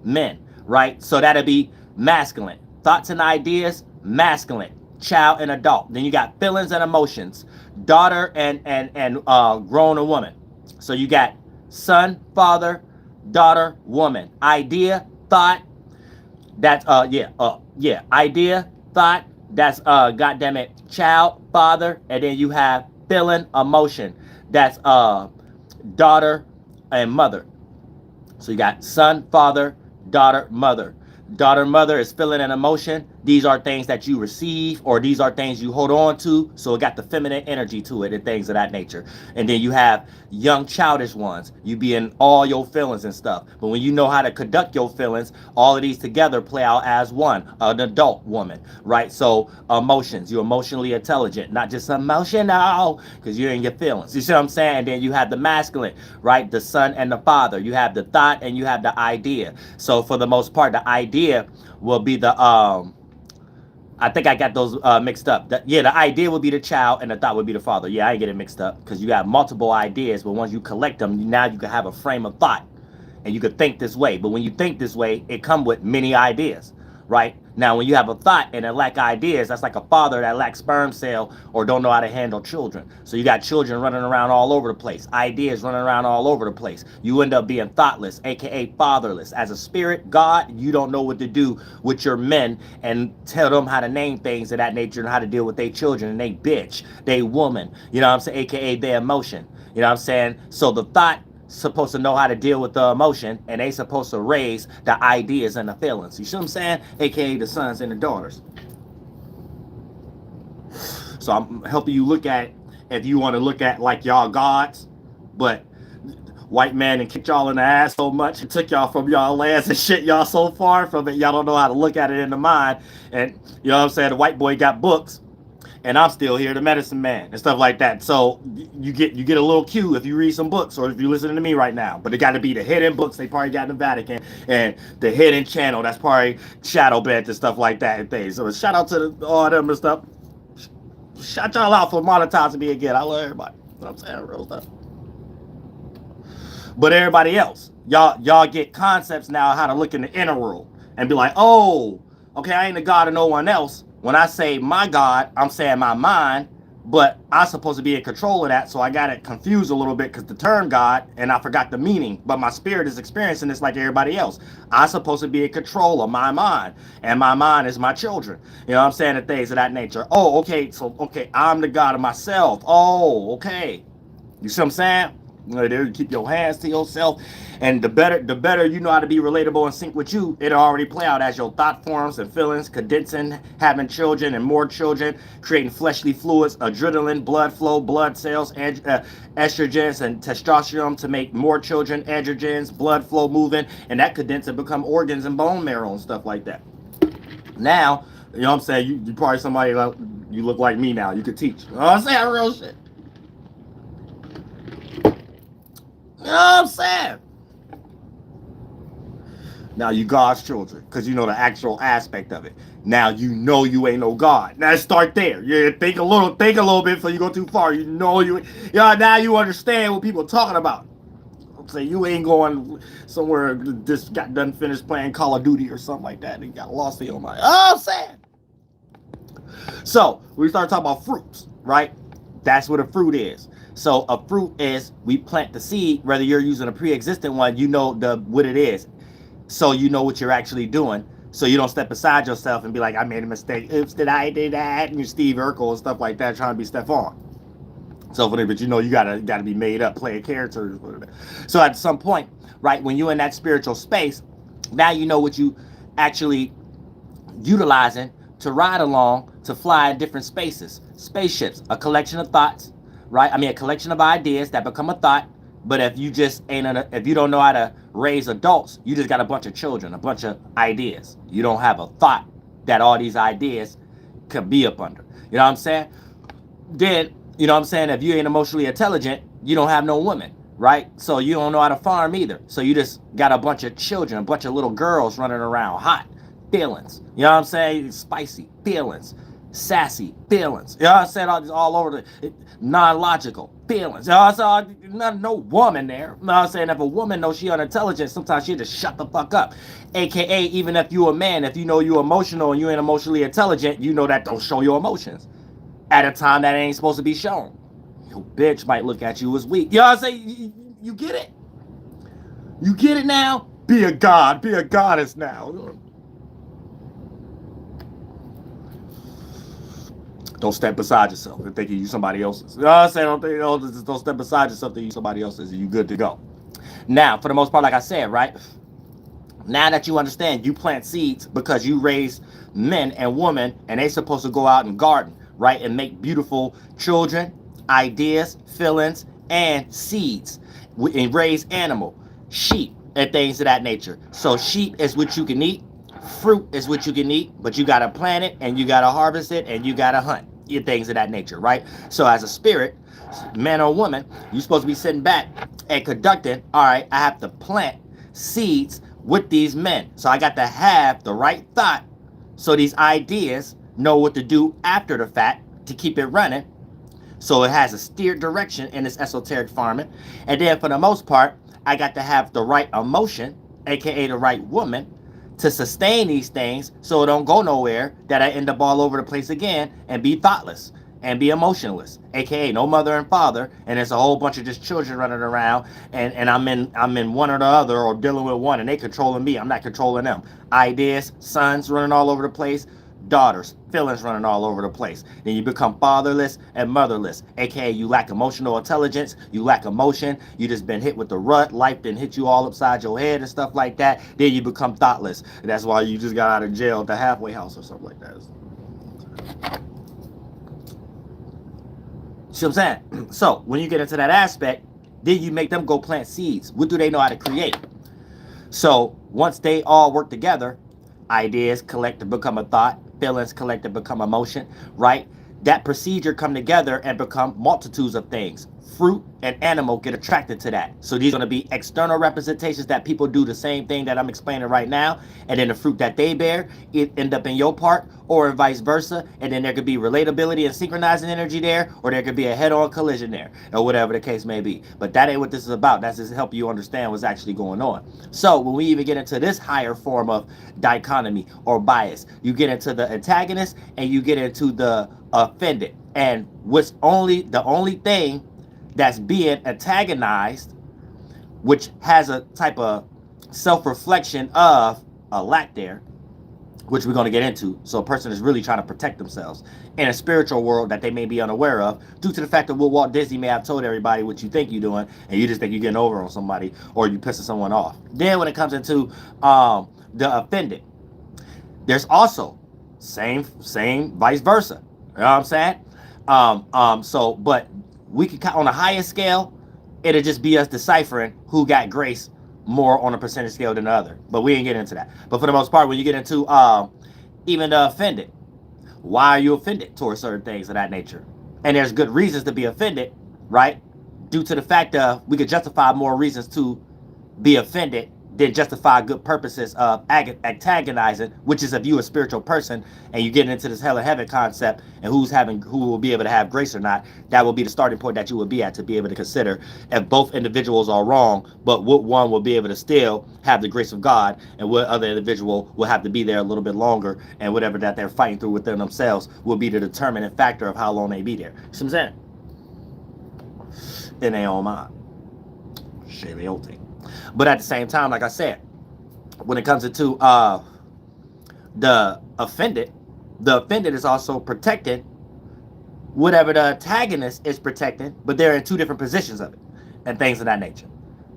men. Right? So that'll be masculine. Thoughts and ideas, masculine. Child and adult. Then you got feelings and emotions. Daughter and grown woman. So you got son, father, daughter, woman. Idea, thought. That's idea, thought. That's goddamn it, child, father, and then you have feeling, emotion. That's daughter and mother. So you got son, father, daughter, mother. Daughter, mother is feeling an emotion. These are things that you receive, or these are things you hold on to. So it got the feminine energy to it and things of that nature. And then you have young childish ones. You be in all your feelings and stuff. But when you know how to conduct your feelings, all of these together play out as one, an adult woman, right? So emotions, you're emotionally intelligent, not just emotional, because you're in your feelings. You see what I'm saying? And then you have the masculine, right? The son and the father. You have the thought and you have the idea. So for the most part, the idea will be the I think I got those mixed up. The idea would be the child and the thought would be the father. Yeah, I ain't get it mixed up because you got multiple ideas, but once you collect them, now you can have a frame of thought and you could think this way. But when you think this way, it comes with many ideas, right? Now, when you have a thought and it lack ideas, that's like a father that lacks sperm cell or don't know how to handle children. So you got children running around all over the place, ideas running around all over the place. You end up being thoughtless, aka fatherless. As a spirit God, you don't know what to do with your men and tell them how to name things of that nature and how to deal with their children and they bitch, they woman, you know what I'm saying, aka their emotion. You know what I'm saying? So the thought supposed to know how to deal with the emotion and they supposed to raise the ideas and the feelings. You see what I'm saying? AKA the sons and the daughters. So I'm helping you look at, if you want to look at like y'all gods, but white man and kicked y'all in the ass so much and took y'all from y'all lands and shit y'all so far from it, y'all don't know how to look at it in the mind. And you know what I'm saying? The white boy got books and I'm still here, the medicine man and stuff like that. So you get a little cue if you read some books or if you're listening to me right now. But it got to be the hidden books they probably got in the Vatican and the hidden channel that's probably shadow bent and stuff like that and things. So shout out to all them and stuff. Shout y'all out for monetizing me again. I love everybody. You know what I'm saying? Real stuff. But everybody else, y'all get concepts now how to look in the inner world and be like, oh, okay, I ain't the God of no one else. When I say my God, I'm saying my mind, but I'm supposed to be in control of that, so I got it confused a little bit because the term God, and I forgot the meaning, but my spirit is experiencing this like everybody else. I'm supposed to be in control of my mind, and my mind is my children. You know what I'm saying? And things of that nature. Oh, okay, so, okay, I'm the God of myself. Oh, okay. You see what I'm saying? You keep your hands to yourself, and the better you know how to be relatable and sync with you, it'll already play out as your thought forms and feelings, condensing, having children and more children, creating fleshly fluids, adrenaline, blood flow, blood cells, estrogens and testosterone to make more children, androgens, blood flow moving, and that condense and become organs and bone marrow and stuff like that. Now, you know what I'm saying, you probably somebody like You look like me now. You could teach. You know what I'm saying? Real shit. You know what I'm saying? Now you God's children, because you know the actual aspect of it. Now you know you ain't no God. Now start there. Yeah, think a little bit before you go too far. You know now you understand what people are talking about. Say you ain't going somewhere just got done finished playing Call of Duty or something like that and got lost in your mind. Oh, I'm saying. So we start talking about fruits, right? That's what a fruit is. So a fruit is we plant the seed, whether you're using a pre-existing one, you know what it is. So you know what you're actually doing. So you don't step beside yourself and be like, I made a mistake. Oops, did I do that? And you're Steve Urkel and stuff like that, trying to be Stephon. So funny, but you know you gotta be made up, play a character. So at some point, right, when you're in that spiritual space, now you know what you actually utilizing to ride along, to fly in different spaces. Spaceships, a collection of thoughts, right? I mean, a collection of ideas that become a thought. But if you just if you don't know how to raise adults, you just got a bunch of children, a bunch of ideas. You don't have a thought that all these ideas could be up under. You know what I'm saying? Then, you know what I'm saying, if you ain't emotionally intelligent, you don't have no woman, right? So you don't know how to farm either. So you just got a bunch of children, a bunch of little girls running around, hot feelings. You know what I'm saying? Spicy feelings, sassy feelings. You know what I'm saying? All over the non-logical feelings. You know what I'm saying? No woman there. You know what I'm saying? If a woman knows she unintelligent, sometimes she just shut the fuck up. AKA, even if you a man, if you know you emotional and you ain't emotionally intelligent, you know that don't show your emotions at a time that ain't supposed to be shown. Your bitch might look at you as weak. You know what I'm saying? You get it? You get it now? Be a god. Be a goddess now. Don't step beside yourself and think you somebody else's. You know what I'm saying? Don't step beside yourself and you somebody else's and you good to go. Now, for the most part, like I said, right? Now that you understand, you plant seeds because you raise men and women and they supposed to go out and garden, right? And make beautiful children, ideas, feelings, and seeds. And raise animal, sheep, and things of that nature. So sheep is what you can eat. Fruit is what you can eat, but you got to plant it and you got to harvest it and you got to hunt. Things of that nature, right? So as a spirit, man or woman, you're supposed to be sitting back and conducting, all right, I have to plant seeds with these men. So I got to have the right thought so these ideas know what to do after the fact to keep it running. So it has a steered direction in this esoteric farming. And then for the most part, I got to have the right emotion, aka the right woman, to sustain these things so it don't go nowhere, that I end up all over the place again and be thoughtless and be emotionless, aka no mother and father, and there's a whole bunch of just children running around and I'm in one or the other, or dealing with one and they controlling me, I'm not controlling them. Ideas, sons running all over the place, daughters, feelings running all over the place. Then you become fatherless and motherless, aka you lack emotional intelligence, you lack emotion, you just been hit with the rut, life didn't hit you all upside your head and stuff like that. Then you become thoughtless. And that's why you just got out of jail at the halfway house or something like that. See what I'm saying? So when you get into that aspect, then you make them go plant seeds. What do they know how to create? So once they all work together, ideas collect to become a thought, feelings collect to become emotion, right? That procedure come together and become multitudes of things. Fruit and animal get attracted to that. So these are going to be external representations that people do the same thing that I'm explaining right now. And then the fruit that they bear, it end up in your part, or vice versa. And then there could be relatability and synchronizing energy there, or there could be a head-on collision there, or whatever the case may be. But that ain't what this is about. That's just to help you understand what's actually going on. So when we even get into this higher form of dichotomy or bias, you get into the antagonist and you get into the offended. And what's the only thing that's being antagonized, which has a type of self-reflection of a lack there, which we're going to get into. So a person is really trying to protect themselves in a spiritual world that they may be unaware of, due to the fact that Walt Disney may have told everybody what you think you're doing, and you just think you're getting over on somebody, or you pissing someone off. Then when it comes into the offended, there's also same vice versa. You know what I'm saying? But we could, on a higher scale, it'll just be us deciphering who got grace more on a percentage scale than the other. But we ain't getting into that. But for the most part, when you get into even the offended, Why are you offended towards certain things of that nature? And there's good reasons to be offended, right? Due to the fact of we could justify more reasons to be offended than justify good purposes of antagonizing, which is if you a spiritual person and you get into this hell and heaven concept and who will be able to have grace or not, that will be the starting point that you will be at to be able to consider if both individuals are wrong, but what one will be able to still have the grace of God and what other individual will have to be there a little bit longer, and whatever that they're fighting through within themselves will be the determinant factor of how long they be there. See what I'm saying? In their own mind. Shame they old thing. But at the same time, like I said, when it comes into the offended is also protecting whatever the antagonist is protecting, but they're in two different positions of it and things of that nature.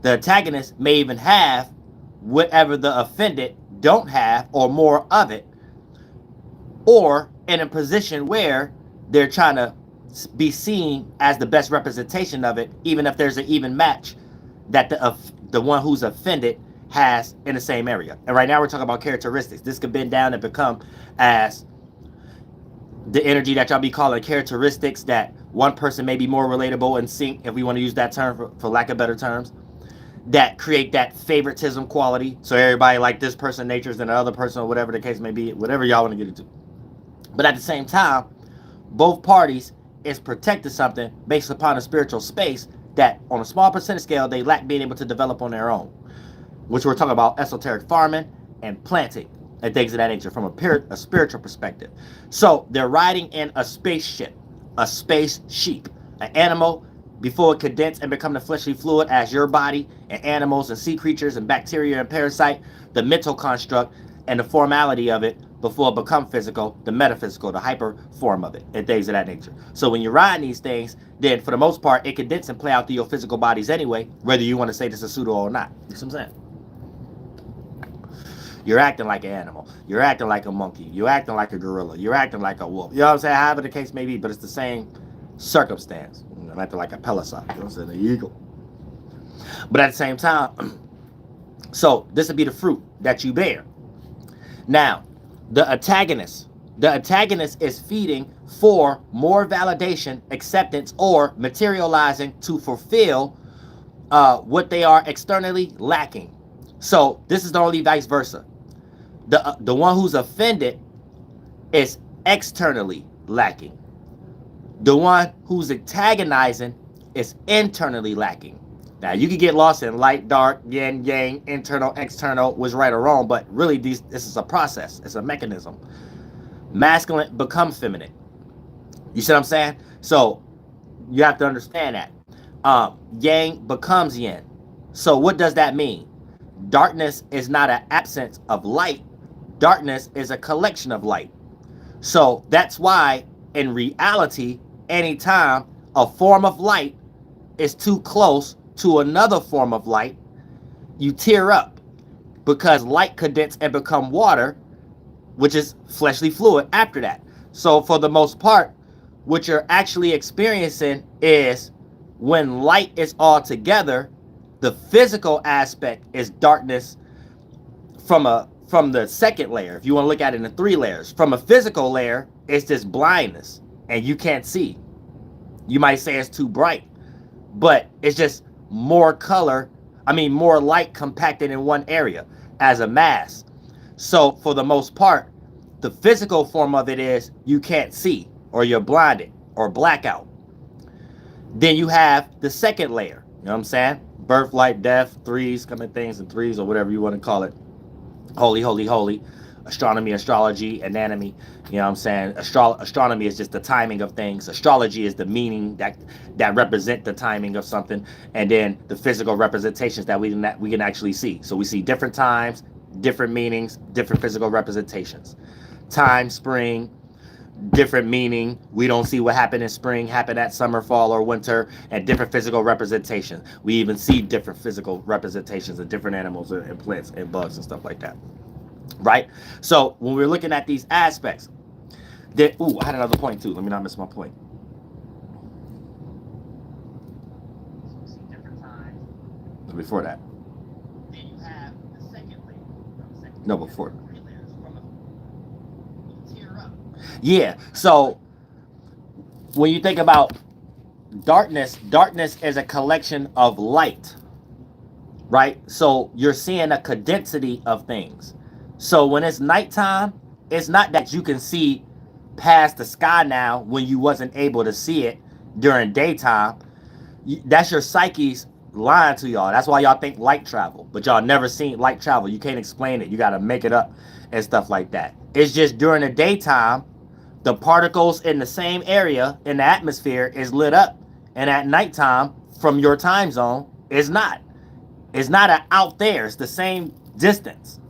The antagonist may even have whatever the offended don't have or more of it, or in a position where they're trying to be seen as the best representation of it, even if there's an even match that the one who's offended has in the same area. And right now we're talking about characteristics. This could bend down and become as the energy that y'all be calling characteristics, that one person may be more relatable and sync, if we want to use that term for lack of better terms, that create that favoritism quality. So everybody like this person natures than the other person, or whatever the case may be, whatever y'all want to get into. But at the same time, both parties is protecting something based upon a spiritual space that on a small percentage scale they lack being able to develop on their own, which we're talking about esoteric farming and planting and things of that nature from a spiritual perspective. So they're riding in a spaceship, a space sheep, an animal before it condense and become the fleshly fluid as your body and animals and sea creatures and bacteria and parasite, the mental construct and the formality of it before it become physical, the metaphysical, the hyper form of it, and things of that nature. So when you're riding these things, then for the most part, it condense and play out through your physical bodies anyway, whether you want to say this is pseudo or not. You see what I'm saying? You're acting like an animal. You're acting like a monkey. You're acting like a gorilla. You're acting like a wolf. You know what I'm saying? However the case may be, but it's the same circumstance. I'm acting like a pelicot. You know what I'm saying? The eagle. But at the same time, so this would be the fruit that you bear. Now, the antagonist is feeding for more validation, acceptance, or materializing to fulfill what they are externally lacking. So this is the only vice versa. The one who's offended is externally lacking. The one who's antagonizing is internally lacking. Now, you can get lost in light, dark, yin, yang, internal, external, was right or wrong, but really this is a process. It's a mechanism. Masculine becomes feminine. You see what I'm saying? So you have to understand that. Yang becomes yin. So what does that mean? Darkness is not an absence of light. Darkness is a collection of light. So that's why, in reality, anytime a form of light is too close to another form of light, you tear up, because light condense and become water, which is fleshly fluid after that. So for the most part, what you're actually experiencing is when light is all together, the physical aspect is darkness from the second layer. If you want to look at it in 3 layers, from a physical layer, it's just blindness and you can't see. You might say it's too bright, but it's just more more light compacted in one area as a mass. So for the most part, the physical form of it is you can't see, or you're blinded, or blackout. Then you have the second layer, you know what I'm saying? Birth, life, death, threes, coming things in threes, or whatever you want to call it. Holy, holy, holy. Astronomy, astrology, anatomy. You know what I'm saying? Astronomy is just the timing of things. Astrology is the meaning that represent the timing of something. And then the physical representations that we can actually see. So we see different times, different meanings, different physical representations. Time, spring, different meaning. We don't see what happened in spring happen at summer, fall, or winter, and different physical representations. We even see different physical representations of different animals and plants and bugs and stuff like that. Right? So when we're looking at these aspects, I had another point too. Let me not miss my point. Before that. Then you have the second layer. No, before. Yeah. So when you think about darkness, darkness is a collection of light, right? So you're seeing a condensity of things. So when it's nighttime, it's not that you can see past the sky now when you wasn't able to see it during daytime. That's your psyche's lying to y'all. That's why y'all think light travel, but y'all never seen light travel. You can't explain it. You got to make it up and stuff like that. It's just during the daytime, the particles in the same area in the atmosphere is lit up, and at nighttime from your time zone is not. It's not out there. It's the same distance.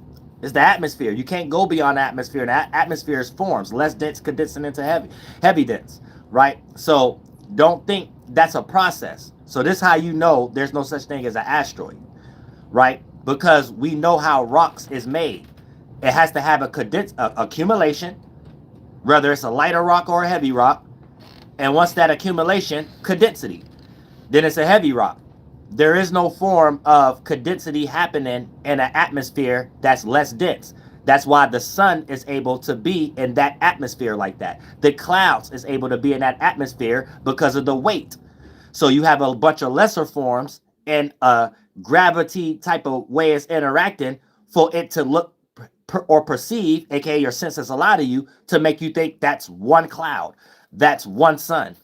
It's the atmosphere. You can't go beyond the atmosphere. And the atmosphere is forms, less dense condensing into heavy dense, right? So don't think that's a process. So this is how you know there's no such thing as an asteroid, right? Because we know how rocks is made. It has to have a accumulation, whether it's a lighter rock or a heavy rock. And once that accumulation, condensity, then it's a heavy rock. There is no form of condensity happening in an atmosphere that's less dense. That's why the sun is able to be in that atmosphere like that. The clouds is able to be in that atmosphere because of the weight. So you have a bunch of lesser forms and a gravity type of way it's interacting for it to look or perceive, aka your senses allow to you, to make you think that's one cloud, that's one sun.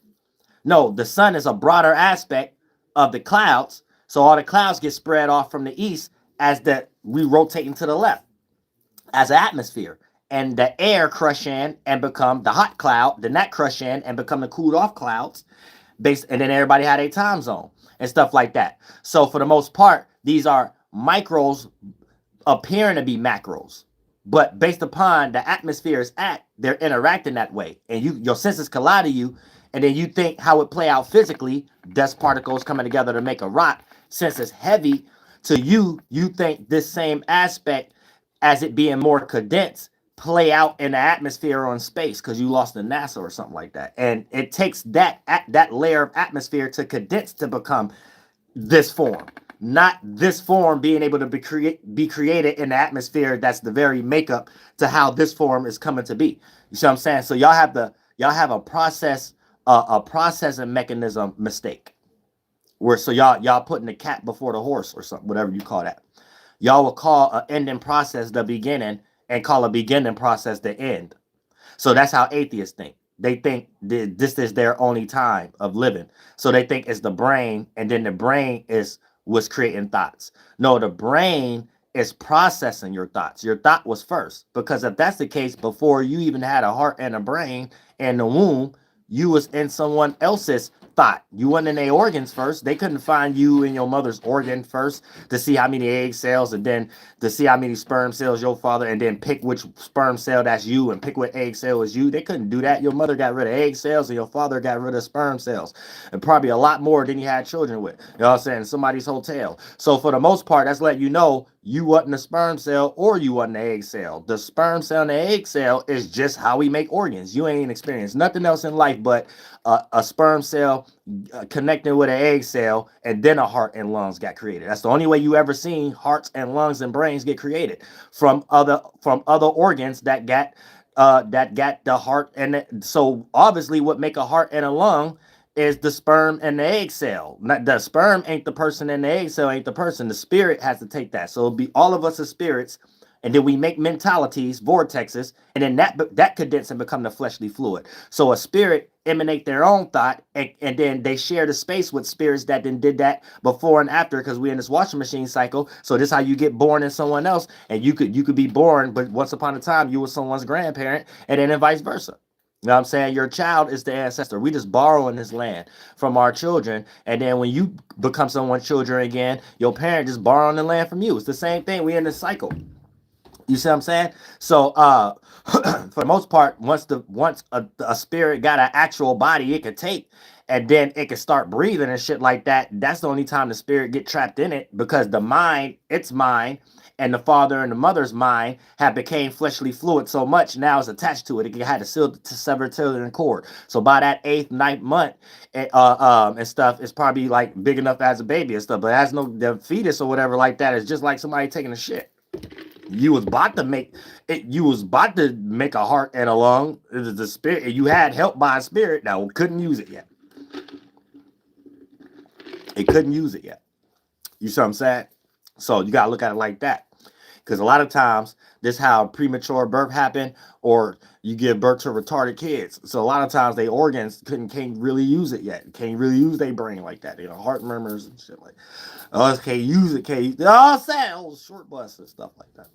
No, the sun is a broader aspect of the clouds. So all the clouds get spread off from the east as we rotating to the left as an atmosphere. And the air crush in and become the hot cloud, then that crush in and become the cooled off clouds, and then everybody had a time zone and stuff like that. So for the most part, these are micros appearing to be macros. But based upon the atmosphere is at, they're interacting that way. And your senses collide to you, and then you think how it play out physically, dust particles coming together to make a rock. Since it's heavy, to you, you think this same aspect as it being more condensed play out in the atmosphere or in space because you lost in NASA or something like that. And it takes that layer of atmosphere to condense to become this form. Not this form being able to be created in the atmosphere. That's the very makeup to how this form is coming to be. You see what I'm saying? So y'all have a processing mechanism mistake. Where so y'all putting the cat before the horse or something, whatever you call that. Y'all will call an ending process the beginning and call a beginning process the end. So that's how atheists think. They think this is their only time of living. So they think it's the brain, and then the brain was creating thoughts. No, the brain is processing your thoughts. Your thought was first. Because if that's the case, before you even had a heart and a brain and the womb, you was in someone else's thought. You went in their organs first. They couldn't find you in your mother's organ first to see how many egg cells and then to see how many sperm cells your father, and then pick which sperm cell that's you and pick what egg cell is you. They couldn't do that. Your mother got rid of egg cells and your father got rid of sperm cells, and probably a lot more than you had children with. You know what I'm saying? Somebody's hotel. So for the most part, that's letting you know you wasn't a sperm cell or you wasn't an egg cell. The sperm cell and the egg cell is just how we make organs. You ain't experienced nothing else in life but a sperm cell connecting with an egg cell, and then a heart and lungs got created. That's the only way you ever seen hearts and lungs and brains get created from other organs that got the heart. And so obviously what make a heart and a lung is the sperm and the egg cell. Not the sperm ain't the person and the egg cell ain't the person. The spirit has to take that. So it'll be all of us as spirits, and then we make mentalities, vortexes, and then that condense and become the fleshly fluid. So a spirit emanate their own thought, and then they share the space with spirits that then did that before and after, because we're in this washing machine cycle. So this is how you get born in someone else, and you could be born, but once upon a time you were someone's grandparent, and then vice versa. You know what I'm saying? Your child is the ancestor. We just borrow in this land from our children. And then when you become someone's children again, your parent just borrowing the land from you. It's the same thing. We in this cycle. You see what I'm saying? So for the most part, once a spirit got an actual body it could take, and then it can start breathing and shit like that, that's the only time the spirit get trapped in it, because the mind, its mind, and the father and the mother's mind have became fleshly fluid so much now it's attached to it. It had to sever tethering cord. So by that 8th, 9th month and stuff, it's probably like big enough as a baby and stuff. But as no the fetus or whatever like that, it's just like somebody taking a shit. You was about to make it. You was about to make a heart and a lung. It was the spirit. You had help by a spirit. Now couldn't use it yet. It couldn't use it yet. You see what I'm saying? So you gotta look at it like that. Because a lot of times, this how premature birth happen, or you give birth to retarded kids. So a lot of times, they organs can't really use it yet. Can't really use their brain like that. You know, heart murmurs and shit like. Oh, can't use it. Can't. Use it. Oh, sad. Oh, short bus and stuff like that.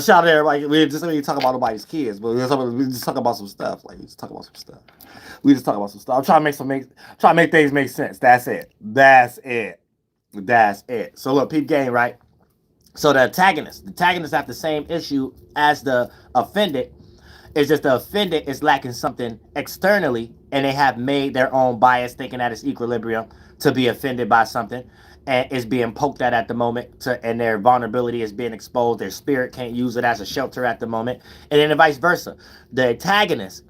Shout out to everybody. We just ain't talking about nobody's kids, but we just talk about some stuff. Like we just talk about some stuff. We just talk about some stuff. I'm trying to make things make sense. That's it. That's it. That's it. So look, peep game, right? So the antagonists have the same issue as the offended. It's just the offended is lacking something externally, and they have made their own bias, thinking that it's equilibrium to be offended by something, and is being poked at the moment, and their vulnerability is being exposed. Their spirit can't use it as a shelter at the moment, and then vice versa. The antagonist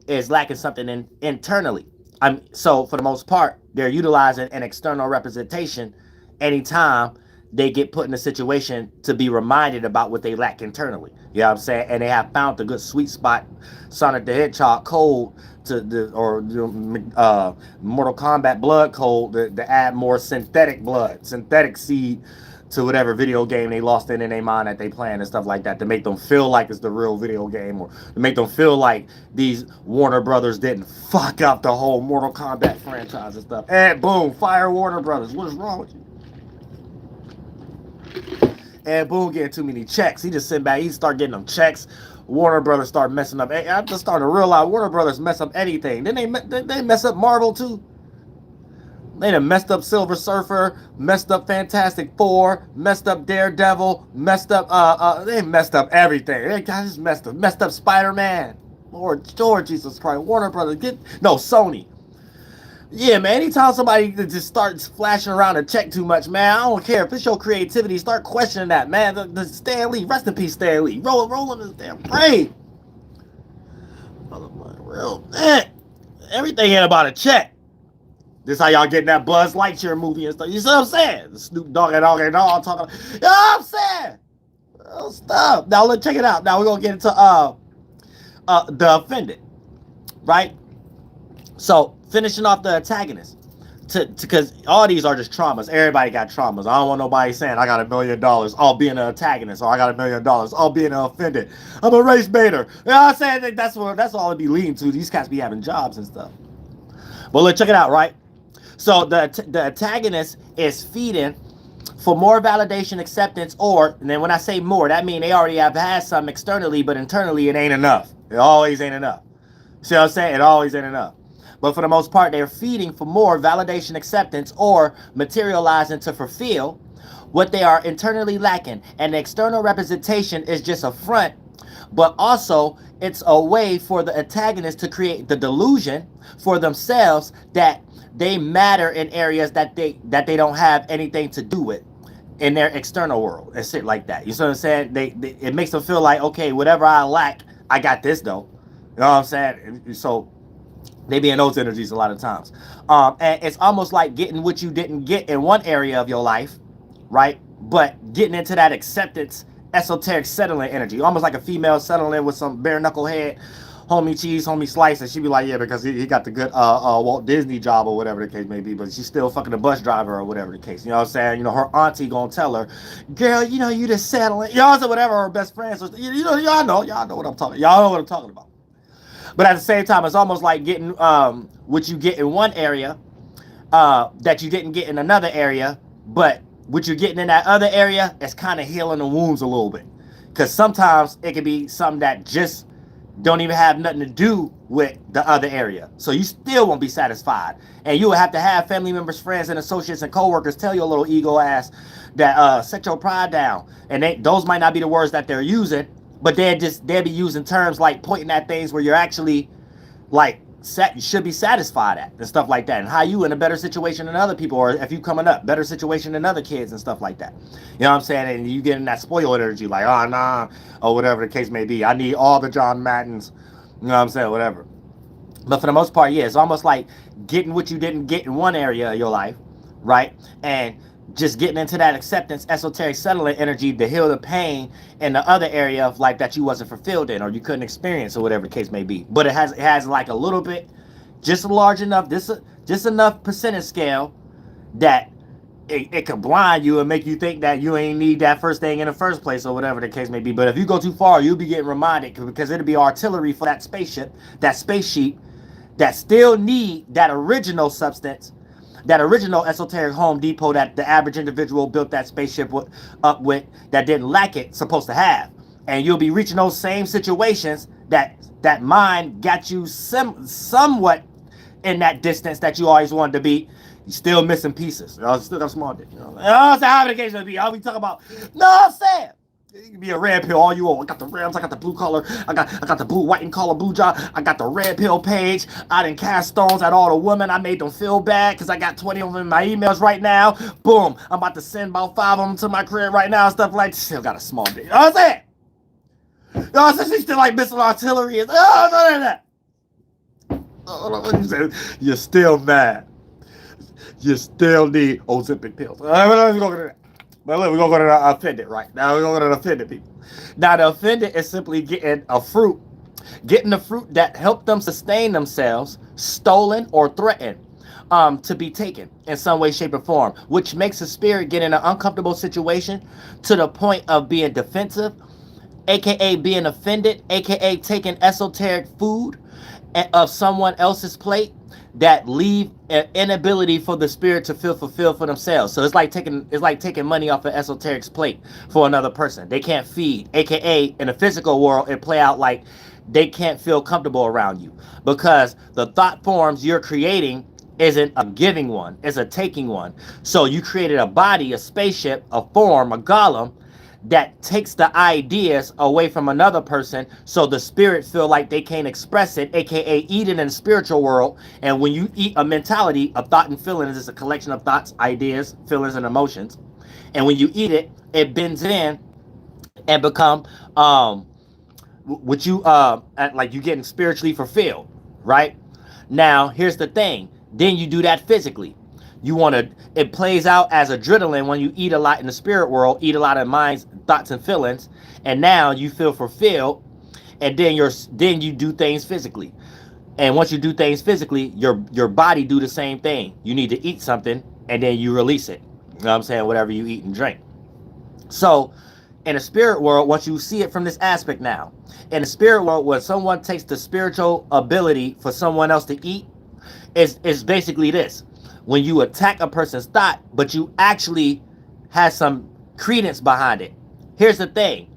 is lacking something internally. So for the most part, they're utilizing an external representation anytime they get put in a situation to be reminded about what they lack internally. You know what I'm saying? And they have found the good sweet spot, Sonic the Hedgehog code or Mortal Kombat blood code to add more synthetic blood, synthetic seed to whatever video game they lost in their mind that they playing and stuff like that, to make them feel like it's the real video game, or to make them feel like these Warner Brothers didn't fuck up the whole Mortal Kombat franchise and stuff. And boom, fire Warner Brothers. What is wrong with you? And boom, getting too many checks. He just sit back. He start getting them checks. Warner Brothers start messing up. I'm just starting to realize Warner Brothers mess up anything. Then they mess up Marvel too. They done messed up Silver Surfer, messed up Fantastic Four, messed up Daredevil, messed up they messed up everything. They just messed up Spider-Man. Lord Jesus Christ. Warner Brothers, Sony. Yeah, man, anytime somebody just starts flashing around a check too much, man, I don't care. If it's your creativity, start questioning that, man. The Stan Lee, rest in peace, Stan Lee. Rolling this damn brain. Real, man. Everything ain't about a check. This how y'all getting that Buzz Lightyear movie and stuff. You see what I'm saying? The Snoop Dogg and all talking. You know what I'm saying? Real stuff. Now, let's check it out. Now, we're going to get into the offended, right? So, finishing off the antagonist, because all these are just traumas. Everybody got traumas. I don't want nobody saying I got $1 million all being an antagonist, or I got $1 million all being an offended. I'm a race baiter. You know what I'm saying? That's all it be leading to. These cats be having jobs and stuff. But let's check it out, right? So the antagonist is feeding for more validation, acceptance, and then when I say more, that means they already have had some externally, but internally it ain't enough. It always ain't enough. See what I'm saying? It always ain't enough. But for the most part, they're feeding for more validation, acceptance, or materializing to fulfill what they are internally lacking. And the external representation is just a front, but also it's a way for the antagonist to create the delusion for themselves that they matter in areas that they don't have anything to do with in their external world and shit like that. You see what I'm saying? It makes them feel like, okay, whatever I lack, I got this though. You know what I'm saying? So they be in those energies a lot of times. And it's almost like getting what you didn't get in one area of your life, right? But getting into that acceptance, esoteric settling energy, almost like a female settling with some bare knuckle head, homie cheese, homie slice, and she be like, yeah, because he got the good Walt Disney job or whatever the case may be, but she's still fucking a bus driver or whatever the case. You know what I'm saying? You know, her auntie gonna tell her, girl, you know, you just settling. You know what I'm saying? Whatever her best friends, y'all know what I'm talking. Y'all know what I'm talking about. But at the same time, it's almost like getting what you get in one area that you didn't get in another area, but what you're getting in that other area is kind of healing the wounds a little bit. Because sometimes it can be something that just don't even have nothing to do with the other area. So you still won't be satisfied. And you will have to have family members, friends, and associates and coworkers tell your little ego ass that set your pride down. And those might not be the words that they're using, but they'll be using terms like pointing at things where you're actually like you should be satisfied at and stuff like that, and how you in a better situation than other people, or if you coming up better situation than other kids and stuff like that. You know what I'm saying? And you getting that spoiled energy, like, oh nah, or whatever the case may be. I need all the John Maddens. You know what I'm saying? Whatever. But for the most part, yeah, it's almost like getting what you didn't get in one area of your life, right? And just getting into that acceptance, esoteric settling energy to heal the pain in the other area of life that you wasn't fulfilled in or you couldn't experience or whatever the case may be. But it has like a little bit, just large enough, just enough percentage scale that it could blind you and make you think that you ain't need that first thing in the first place or whatever the case may be. But if you go too far, you'll be getting reminded, because it'll be artillery for that spaceship, that space sheep that still need that original substance, that original esoteric Home Depot that the average individual built that spaceship up with, that didn't lack it, supposed to have. And you'll be reaching those same situations that mind got you somewhat in that distance that you always wanted to be. You still missing pieces. You know, still got small dick. You know what I'm saying? How the case may be. I'll be talking about, no, I'm saying. You can be a red pill all you want. I got the Rams, I got the blue collar, I got the blue, white and collar blue job, I got the red pill page. I done cast stones at all the women. I made them feel bad because I got 20 of them in my emails right now. Boom. I'm about to send about 5 of them to my crib right now. Stuff like that. Still got a small dick. You know what I'm saying? You know what I'm saying? She's still like missile artillery. You're still mad. You still need Ozempic pills. We're going to go to that. But look, we're going to go to the offended right now. We're going to go to the offended people. Now, the offended is simply getting the fruit that helped them sustain themselves, stolen or threatened to be taken in some way, shape, or form, which makes a spirit get in an uncomfortable situation to the point of being defensive, aka being offended, aka taking esoteric food of someone else's plate that leave an inability for the spirit to feel fulfilled for themselves. So it's like taking money off an esoteric's plate for another person. They can't feed, aka in the physical world, it play out like they can't feel comfortable around you because the thought forms you're creating isn't a giving one, it's a taking one. So you created a body, a spaceship, a form, a golem that takes the ideas away from another person, so the spirit feel like they can't express it, aka eat it in the spiritual world. And when you eat a mentality, a thought and feelings is a collection of thoughts, ideas, feelings, and emotions. And when you eat it, it bends in and become what you like you getting spiritually fulfilled, right? Now here's the thing, then you do that physically. It plays out as adrenaline when you eat a lot in the spirit world, eat a lot of minds, thoughts, and feelings, and now you feel fulfilled, and then you do things physically. And once you do things physically, your body do the same thing. You need to eat something, and then you release it. You know what I'm saying? Whatever you eat and drink. So, in the spirit world, once you see it from this aspect now, in the spirit world, when someone takes the spiritual ability for someone else to eat, it's basically this. When you attack a person's thought, but you actually have some credence behind it. Here's the thing.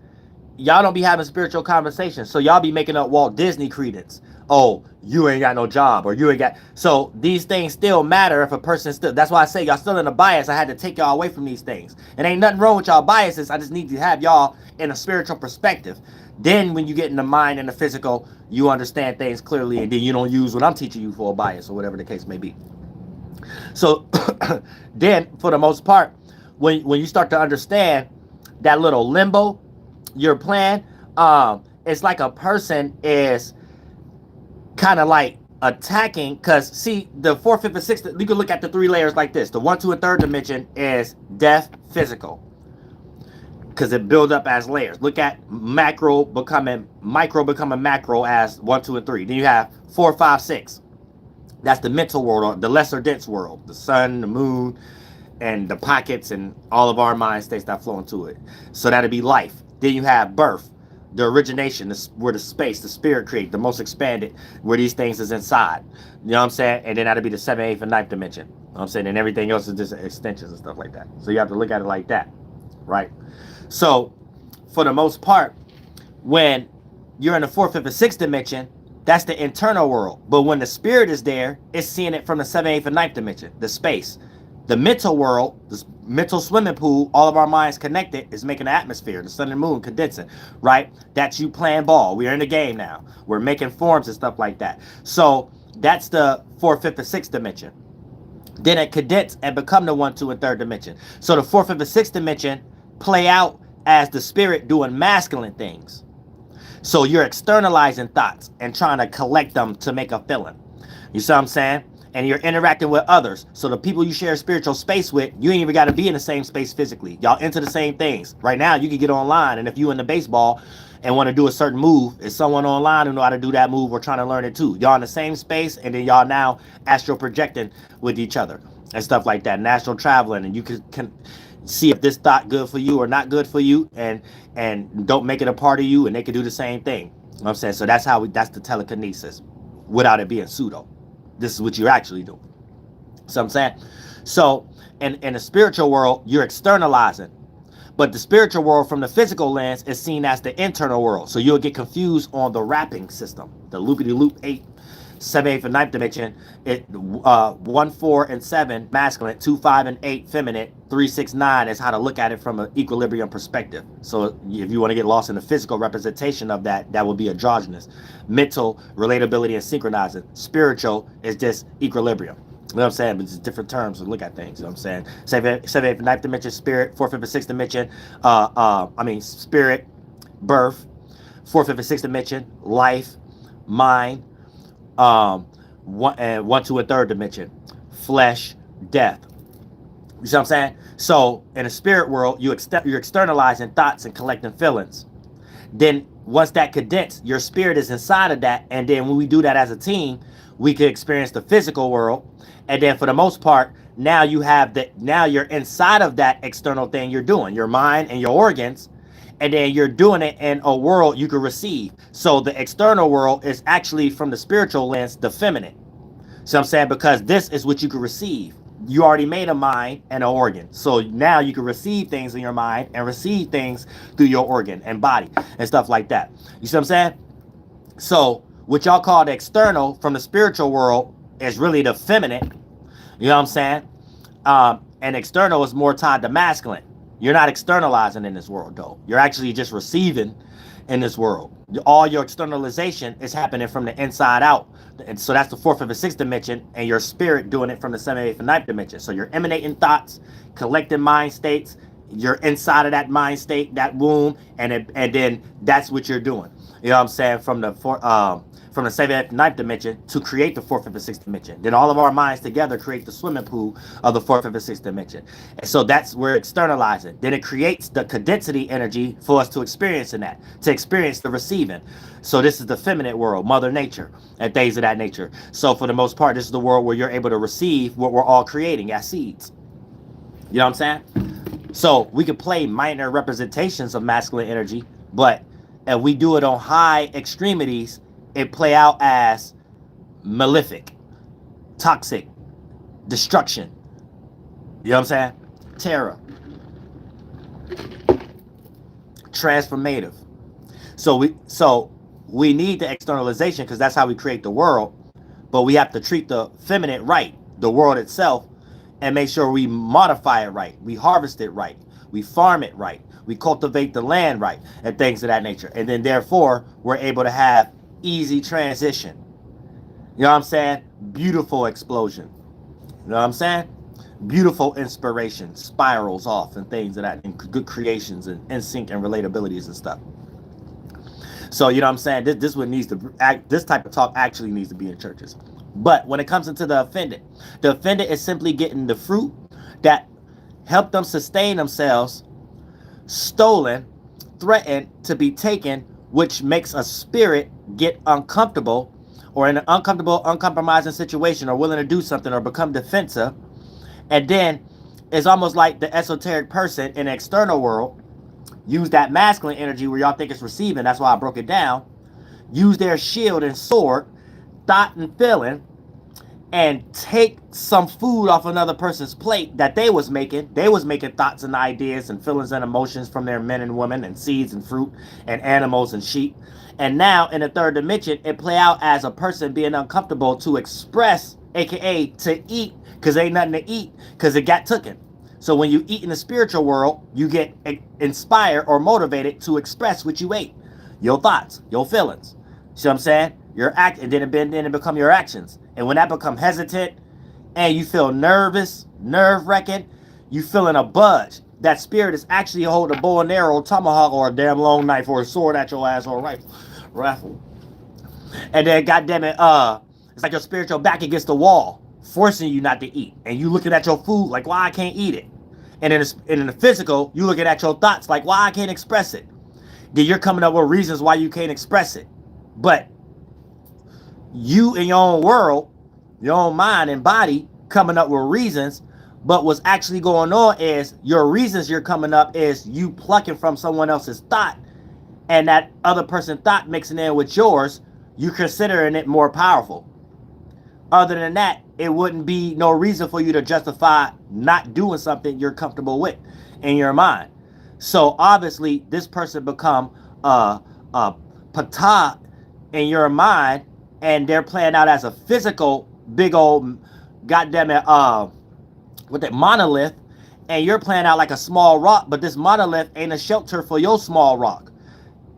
Y'all don't be having spiritual conversations, so y'all be making up Walt Disney credence. Oh, you ain't got no job, or you ain't got... So these things still matter if a person still... That's why I say y'all still in a bias. I had to take y'all away from these things. And ain't nothing wrong with y'all biases. I just need to have y'all in a spiritual perspective. Then when you get in the mind and the physical, you understand things clearly, and then you don't use what I'm teaching you for a bias, or whatever the case may be. So then, for the most part, when you start to understand that little limbo, your plan, it's like a person is kind of like attacking, because see, the 4th, 5th, and 6th, you can look at the 3 layers like this. The 1, 2, and 3rd dimension is death, physical, because it builds up as layers. Look at micro becoming macro as 1, 2, and 3. Then you have 4, 5, 6. That's the mental world, or the lesser dense world. The sun, the moon, and the pockets, and all of our mind states that flow into it. So that'd be life. Then you have birth, the origination, where the space, the spirit create, the most expanded, where these things is inside. You know what I'm saying? And then that'd be the 7th, 8th, and 9th dimension. You know what I'm saying? And everything else is just extensions and stuff like that. So you have to look at it like that, right? So, for the most part, when you're in the 4th, 5th, and 6th dimension, that's the internal world. But when the spirit is there, it's seeing it from the 7th, 8th, and 9th dimension, the space. The mental world, this mental swimming pool, all of our minds connected, is making an atmosphere, the sun and moon condensing, right? That's you playing ball. We're in the game now. We're making forms and stuff like that. So that's the 4th, 5th, and 6th dimension. Then it condenses and become the 1, 2, and 3rd dimension. So the 4th, 5th, and 6th dimension play out as the spirit doing masculine things. So you're externalizing thoughts and trying to collect them to make a feeling. You see what I'm saying? and you're interacting with others. So the people you share spiritual space with, you ain't even got to be in the same space physically. Y'all into the same things. Right now, you can get online, and if you in the baseball and want to do a certain move, is someone online who know how to do that move or trying to learn it too. Y'all in the same space, and then y'all now astral projecting with each other and stuff like that. And astral traveling, and you can see if this thought good for you or not good for you, and don't make it a part of you, and they can do the same thing. You know what I'm saying? So that's that's the telekinesis without it being pseudo. This is what you're actually doing. So I'm saying, so in the spiritual world, you're externalizing, but the spiritual world from the physical lens is seen as the internal world. So you'll get confused on the wrapping system, the loopity-loop 8, 7, 8, and 9th dimension. 1, 4, and 7 masculine, 2, 5, and 8 feminine, 3, 6, 9 is how to look at it from an equilibrium perspective. So if you want to get lost in the physical representation of that, that will be androgynous. Mental, relatability, and synchronizing. Spiritual is just equilibrium. You know what I'm saying? But it's different terms to look at things. You know what I'm saying? 7, 8, 9th dimension, spirit. 4, 5, and 6th dimension. Spirit, birth. 4, 5, and 6th dimension, life, mind. 1, 2, and 3rd dimension, flesh, death. You see what I'm saying? So in the spirit world, you're externalizing thoughts and collecting feelings. Then once that condensed, your spirit is inside of that, and then when we do that as a team, we could experience the physical world. And then for the most part, now you're inside of that external thing you're doing, your mind and your organs, and then you're doing it in a world you can receive. So the external world is actually, from the spiritual lens, the feminine. So I'm saying, because this is what you can receive. You already made a mind and an organ. So now you can receive things in your mind and receive things through your organ and body and stuff like that. You see what I'm saying? So what y'all call the external from the spiritual world is really the feminine. You know what I'm saying? And external is more tied to masculine. You're not externalizing in this world, though. You're actually just receiving in this world. All your externalization is happening from the inside out. And so that's the 4th, 5, and 6th dimension, and your spirit doing it from the 7th, 8th, and 9th dimension. So you're emanating thoughts, collecting mind states. You're inside of that mind state, that womb, and then that's what you're doing. You know what I'm saying? From the 7th, 8th, 9th dimension to create the 4th, 5th, and 6th dimension. Then all of our minds together create the swimming pool of the 4th, 5th, and 6th dimension. And so that's where externalizing. Then it creates the condensity energy for us to experience in that, to experience the receiving. So this is the feminine world, Mother Nature, and things of that nature. So for the most part, this is the world where you're able to receive what we're all creating as seeds. You know what I'm saying? So we can play minor representations of masculine energy, but if we do it on high extremities, it play out as malefic, toxic, destruction. You know what I'm saying? Terror. Transformative. So we need the externalization, because that's how we create the world. But we have to treat the feminine right, the world itself, and make sure we modify it right. We harvest it right. We farm it right. We cultivate the land right, and things of that nature. And then therefore, we're able to have easy transition. You know what I'm saying? Beautiful explosion. You know what I'm saying? Beautiful inspiration spirals off and things of that, and good creations and in sync and relatabilities and stuff. So you know what I'm saying? This what needs to act. This type of talk actually needs to be in churches. But when it comes into the offended is simply getting the fruit that helped them sustain themselves stolen, threatened to be taken, which makes a spirit get uncomfortable, or in an uncomfortable, uncompromising situation, or willing to do something, or become defensive. And then it's almost like the esoteric person in the external world use that masculine energy where y'all think it's receiving. That's why I broke it down. Use their shield and sword, thought and feeling, and take some food off another person's plate that they was making. They was making thoughts and ideas and feelings and emotions from their men and women and seeds and fruit and animals and sheep. And now in the third dimension, it play out as a person being uncomfortable to express, aka to eat, because ain't nothing to eat because it got taken. So when you eat in the spiritual world, you get inspired or motivated to express what you ate, your thoughts, your feelings. See what I'm saying? Your act, and then it become your actions. And when that become hesitant, and you feel nervous, nerve-wracking, you feeling a budge. That spirit is actually holding a bow and arrow, tomahawk, or a damn long knife, or a sword at your ass, or a rifle. And then, goddamn it, it's like your spiritual back against the wall. forcing you not to eat. And you looking at your food like, why I can't eat it? And in the physical, you looking at your thoughts like, why I can't express it? Then you're coming up with reasons why you can't express it. But you in your own world, your own mind and body coming up with reasons, but what's actually going on is your reasons you're coming up is you plucking from someone else's thought, and that other person's thought mixing in with yours, you considering it more powerful. Other than that, it wouldn't be no reason for you to justify not doing something you're comfortable with in your mind. So obviously, this person become a patah in your mind, and they're playing out as a physical big old goddamn it with that monolith, and you're playing out like a small rock, but this monolith ain't a shelter for your small rock.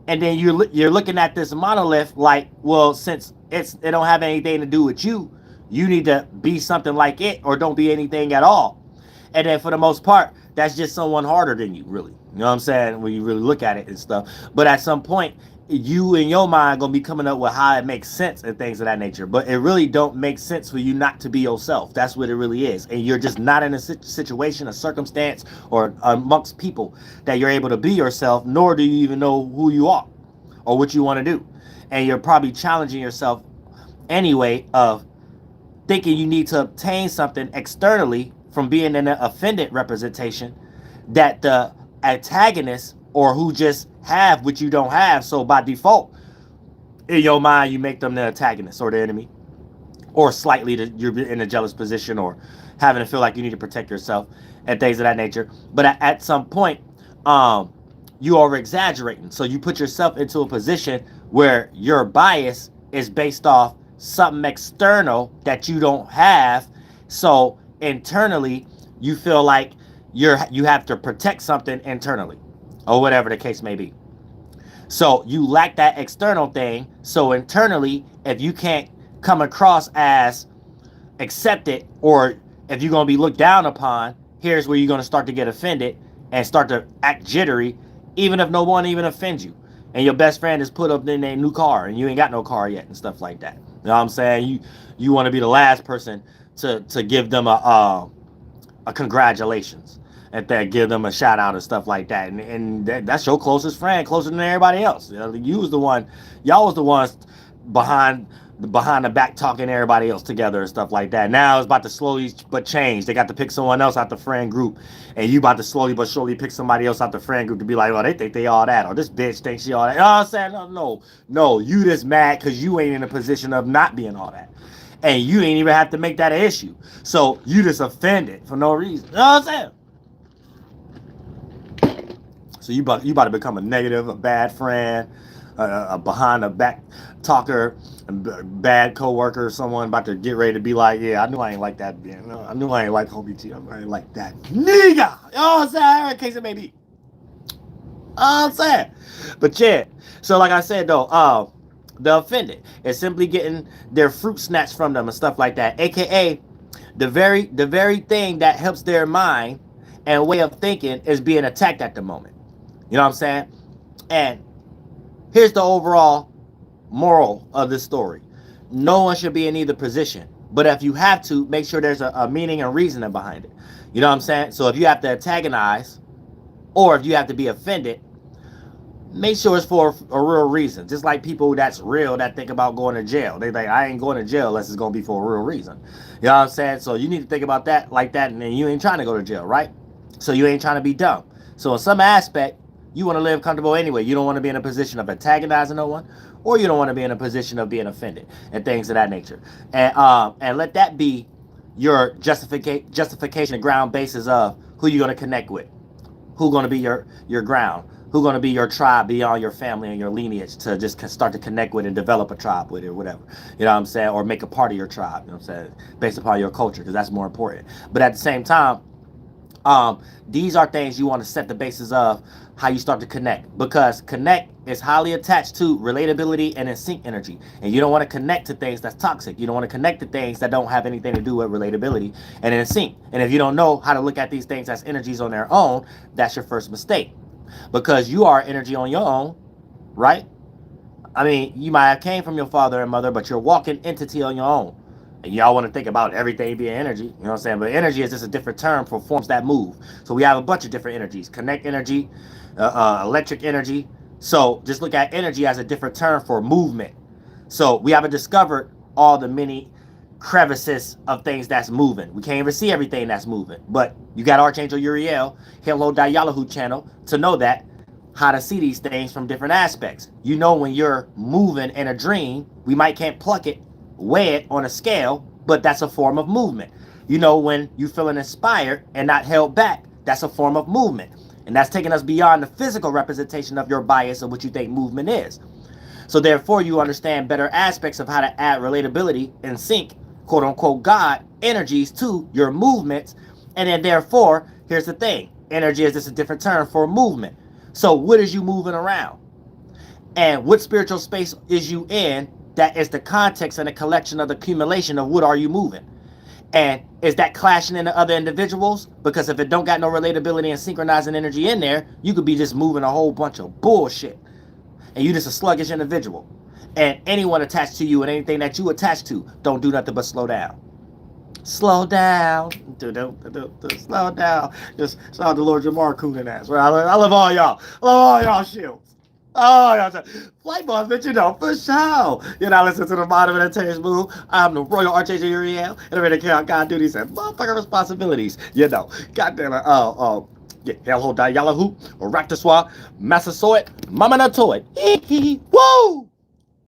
And then you're looking at this monolith like, well, since it don't have anything to do with you, you need to be something like it or don't be anything at all. And then for the most part, that's just someone harder than you, really. You know what I'm saying? When you really look at it and stuff. But at some point, you in your mind gonna be coming up with how it makes sense and things of that nature. But it really don't make sense for you not to be yourself. That's what it really is. And you're just not in a situation, a circumstance, or amongst people that you're able to be yourself, nor do you even know who you are or what you want to do. And you're probably challenging yourself anyway of thinking you need to obtain something externally from being in an offended representation that the antagonist or who just have what you don't have. So by default, in your mind, you make them the antagonist or the enemy, or slightly you're in a jealous position or having to feel like you need to protect yourself and things of that nature. But at some point, you are exaggerating. So you put yourself into a position where your bias is based off something external that you don't have. So internally, you feel like you have to protect something internally, or whatever the case may be. So you lack that external thing. So internally, if you can't come across as accepted, or if you're going to be looked down upon, here's where you're going to start to get offended and start to act jittery, even if no one even offends you. And your best friend is put up in a new car and you ain't got no car yet and stuff like that. You know what I'm saying? You want to be the last person to give them a congratulations and then give them a shout out and stuff like that. And that's your closest friend, closer than everybody else. You was the one, y'all was the ones behind the back talking everybody else together and stuff like that. Now it's about to slowly but change. They got to pick someone else out the friend group, and you about to slowly but surely pick somebody else out the friend group to be like, oh, they think they all that, or this bitch thinks she all that. You know what I'm saying? No, you just mad because you ain't in a position of not being all that. And you ain't even have to make that an issue. So you just offended for no reason. You know what I'm saying? So you about to become a negative, a bad friend, a behind the back talker, a bad coworker, someone about to get ready to be like, yeah, I knew I ain't like that. I knew I ain't like Hobie T. I ain't like that nigga. You know what I'm saying? In case it may be. You know what I'm saying? But yeah. So like I said though, the offended is simply getting their fruit snatched from them and stuff like that. AKA the very thing that helps their mind and way of thinking is being attacked at the moment. You know what I'm saying? And here's the overall moral of this story. No one should be in either position. But if you have to, make sure there's a meaning and reasoning behind it. You know what I'm saying? So if you have to antagonize, or if you have to be offended, make sure it's for a real reason. Just like people that's real that think about going to jail. They think, I ain't going to jail unless it's going to be for a real reason. You know what I'm saying? So you need to think about that like that, and then you ain't trying to go to jail, right? So you ain't trying to be dumb. So in some aspect, you want to live comfortable anyway. You don't want to be in a position of antagonizing no one, or you don't want to be in a position of being offended and things of that nature. And let that be your justification and ground basis of who you're going to connect with, who's going to be your ground, who's going to be your tribe beyond your family and your lineage to just start to connect with and develop a tribe with it or whatever. You know what I'm saying? Or make a part of your tribe, you know what I'm saying? Based upon your culture, because that's more important. But at the same time, these are things you want to set the basis of how you start to connect, because connect is highly attached to relatability and in sync energy, and you don't want to connect to things that's toxic. You don't want to connect to things that don't have anything to do with relatability and in sync. And if you don't know how to look at these things as energies on their own, that's your first mistake, because you are energy on your own, right? I mean, you might have came from your father and mother, but you're walking entity on your own. And y'all want to think about everything being energy, you know what I'm saying? But energy is just a different term for forms that move. So we have a bunch of different energies: kinetic energy, electric energy. So just look at energy as a different term for movement. So we haven't discovered all the many crevices of things that's moving. We can't even see everything that's moving. But you got Archangel Uriel, Haël'Ho channel to know that, how to see these things from different aspects. You know, when you're moving in a dream, we might can't pluck it, weigh it on a scale, but that's a form of movement. You know, when you feeling inspired and not held back, that's a form of movement. And that's taking us beyond the physical representation of your bias of what you think movement is. So therefore, you understand better aspects of how to add relatability and sync, quote unquote, God energies to your movements. And then therefore, here's the thing. Energy is just a different term for movement. So what is you moving around? And what spiritual space is you in that is the context and the collection of the accumulation of what are you moving? And is that clashing into other individuals? Because if it don't got no relatability and synchronizing energy in there, you could be just moving a whole bunch of bullshit. And you just a sluggish individual. And anyone attached to you and anything that you attach to don't do nothing but slow down. Slow down. Slow down. Just shout out to Lord Jamar Coonan ass. I love all y'all. I love all y'all shields. Oh, y'all. Flight boss, but you know, for sure. You're not listening to the Bottom Entertainers Move. I'm the Royal Archangel Uriel. And I'm ready to carry out God duties and motherfucking responsibilities. You know. Goddamn it. Yeah, Haël'Ho, Yahlahuè, Raktaswa, Massasoit, Mama Natoid. Woo!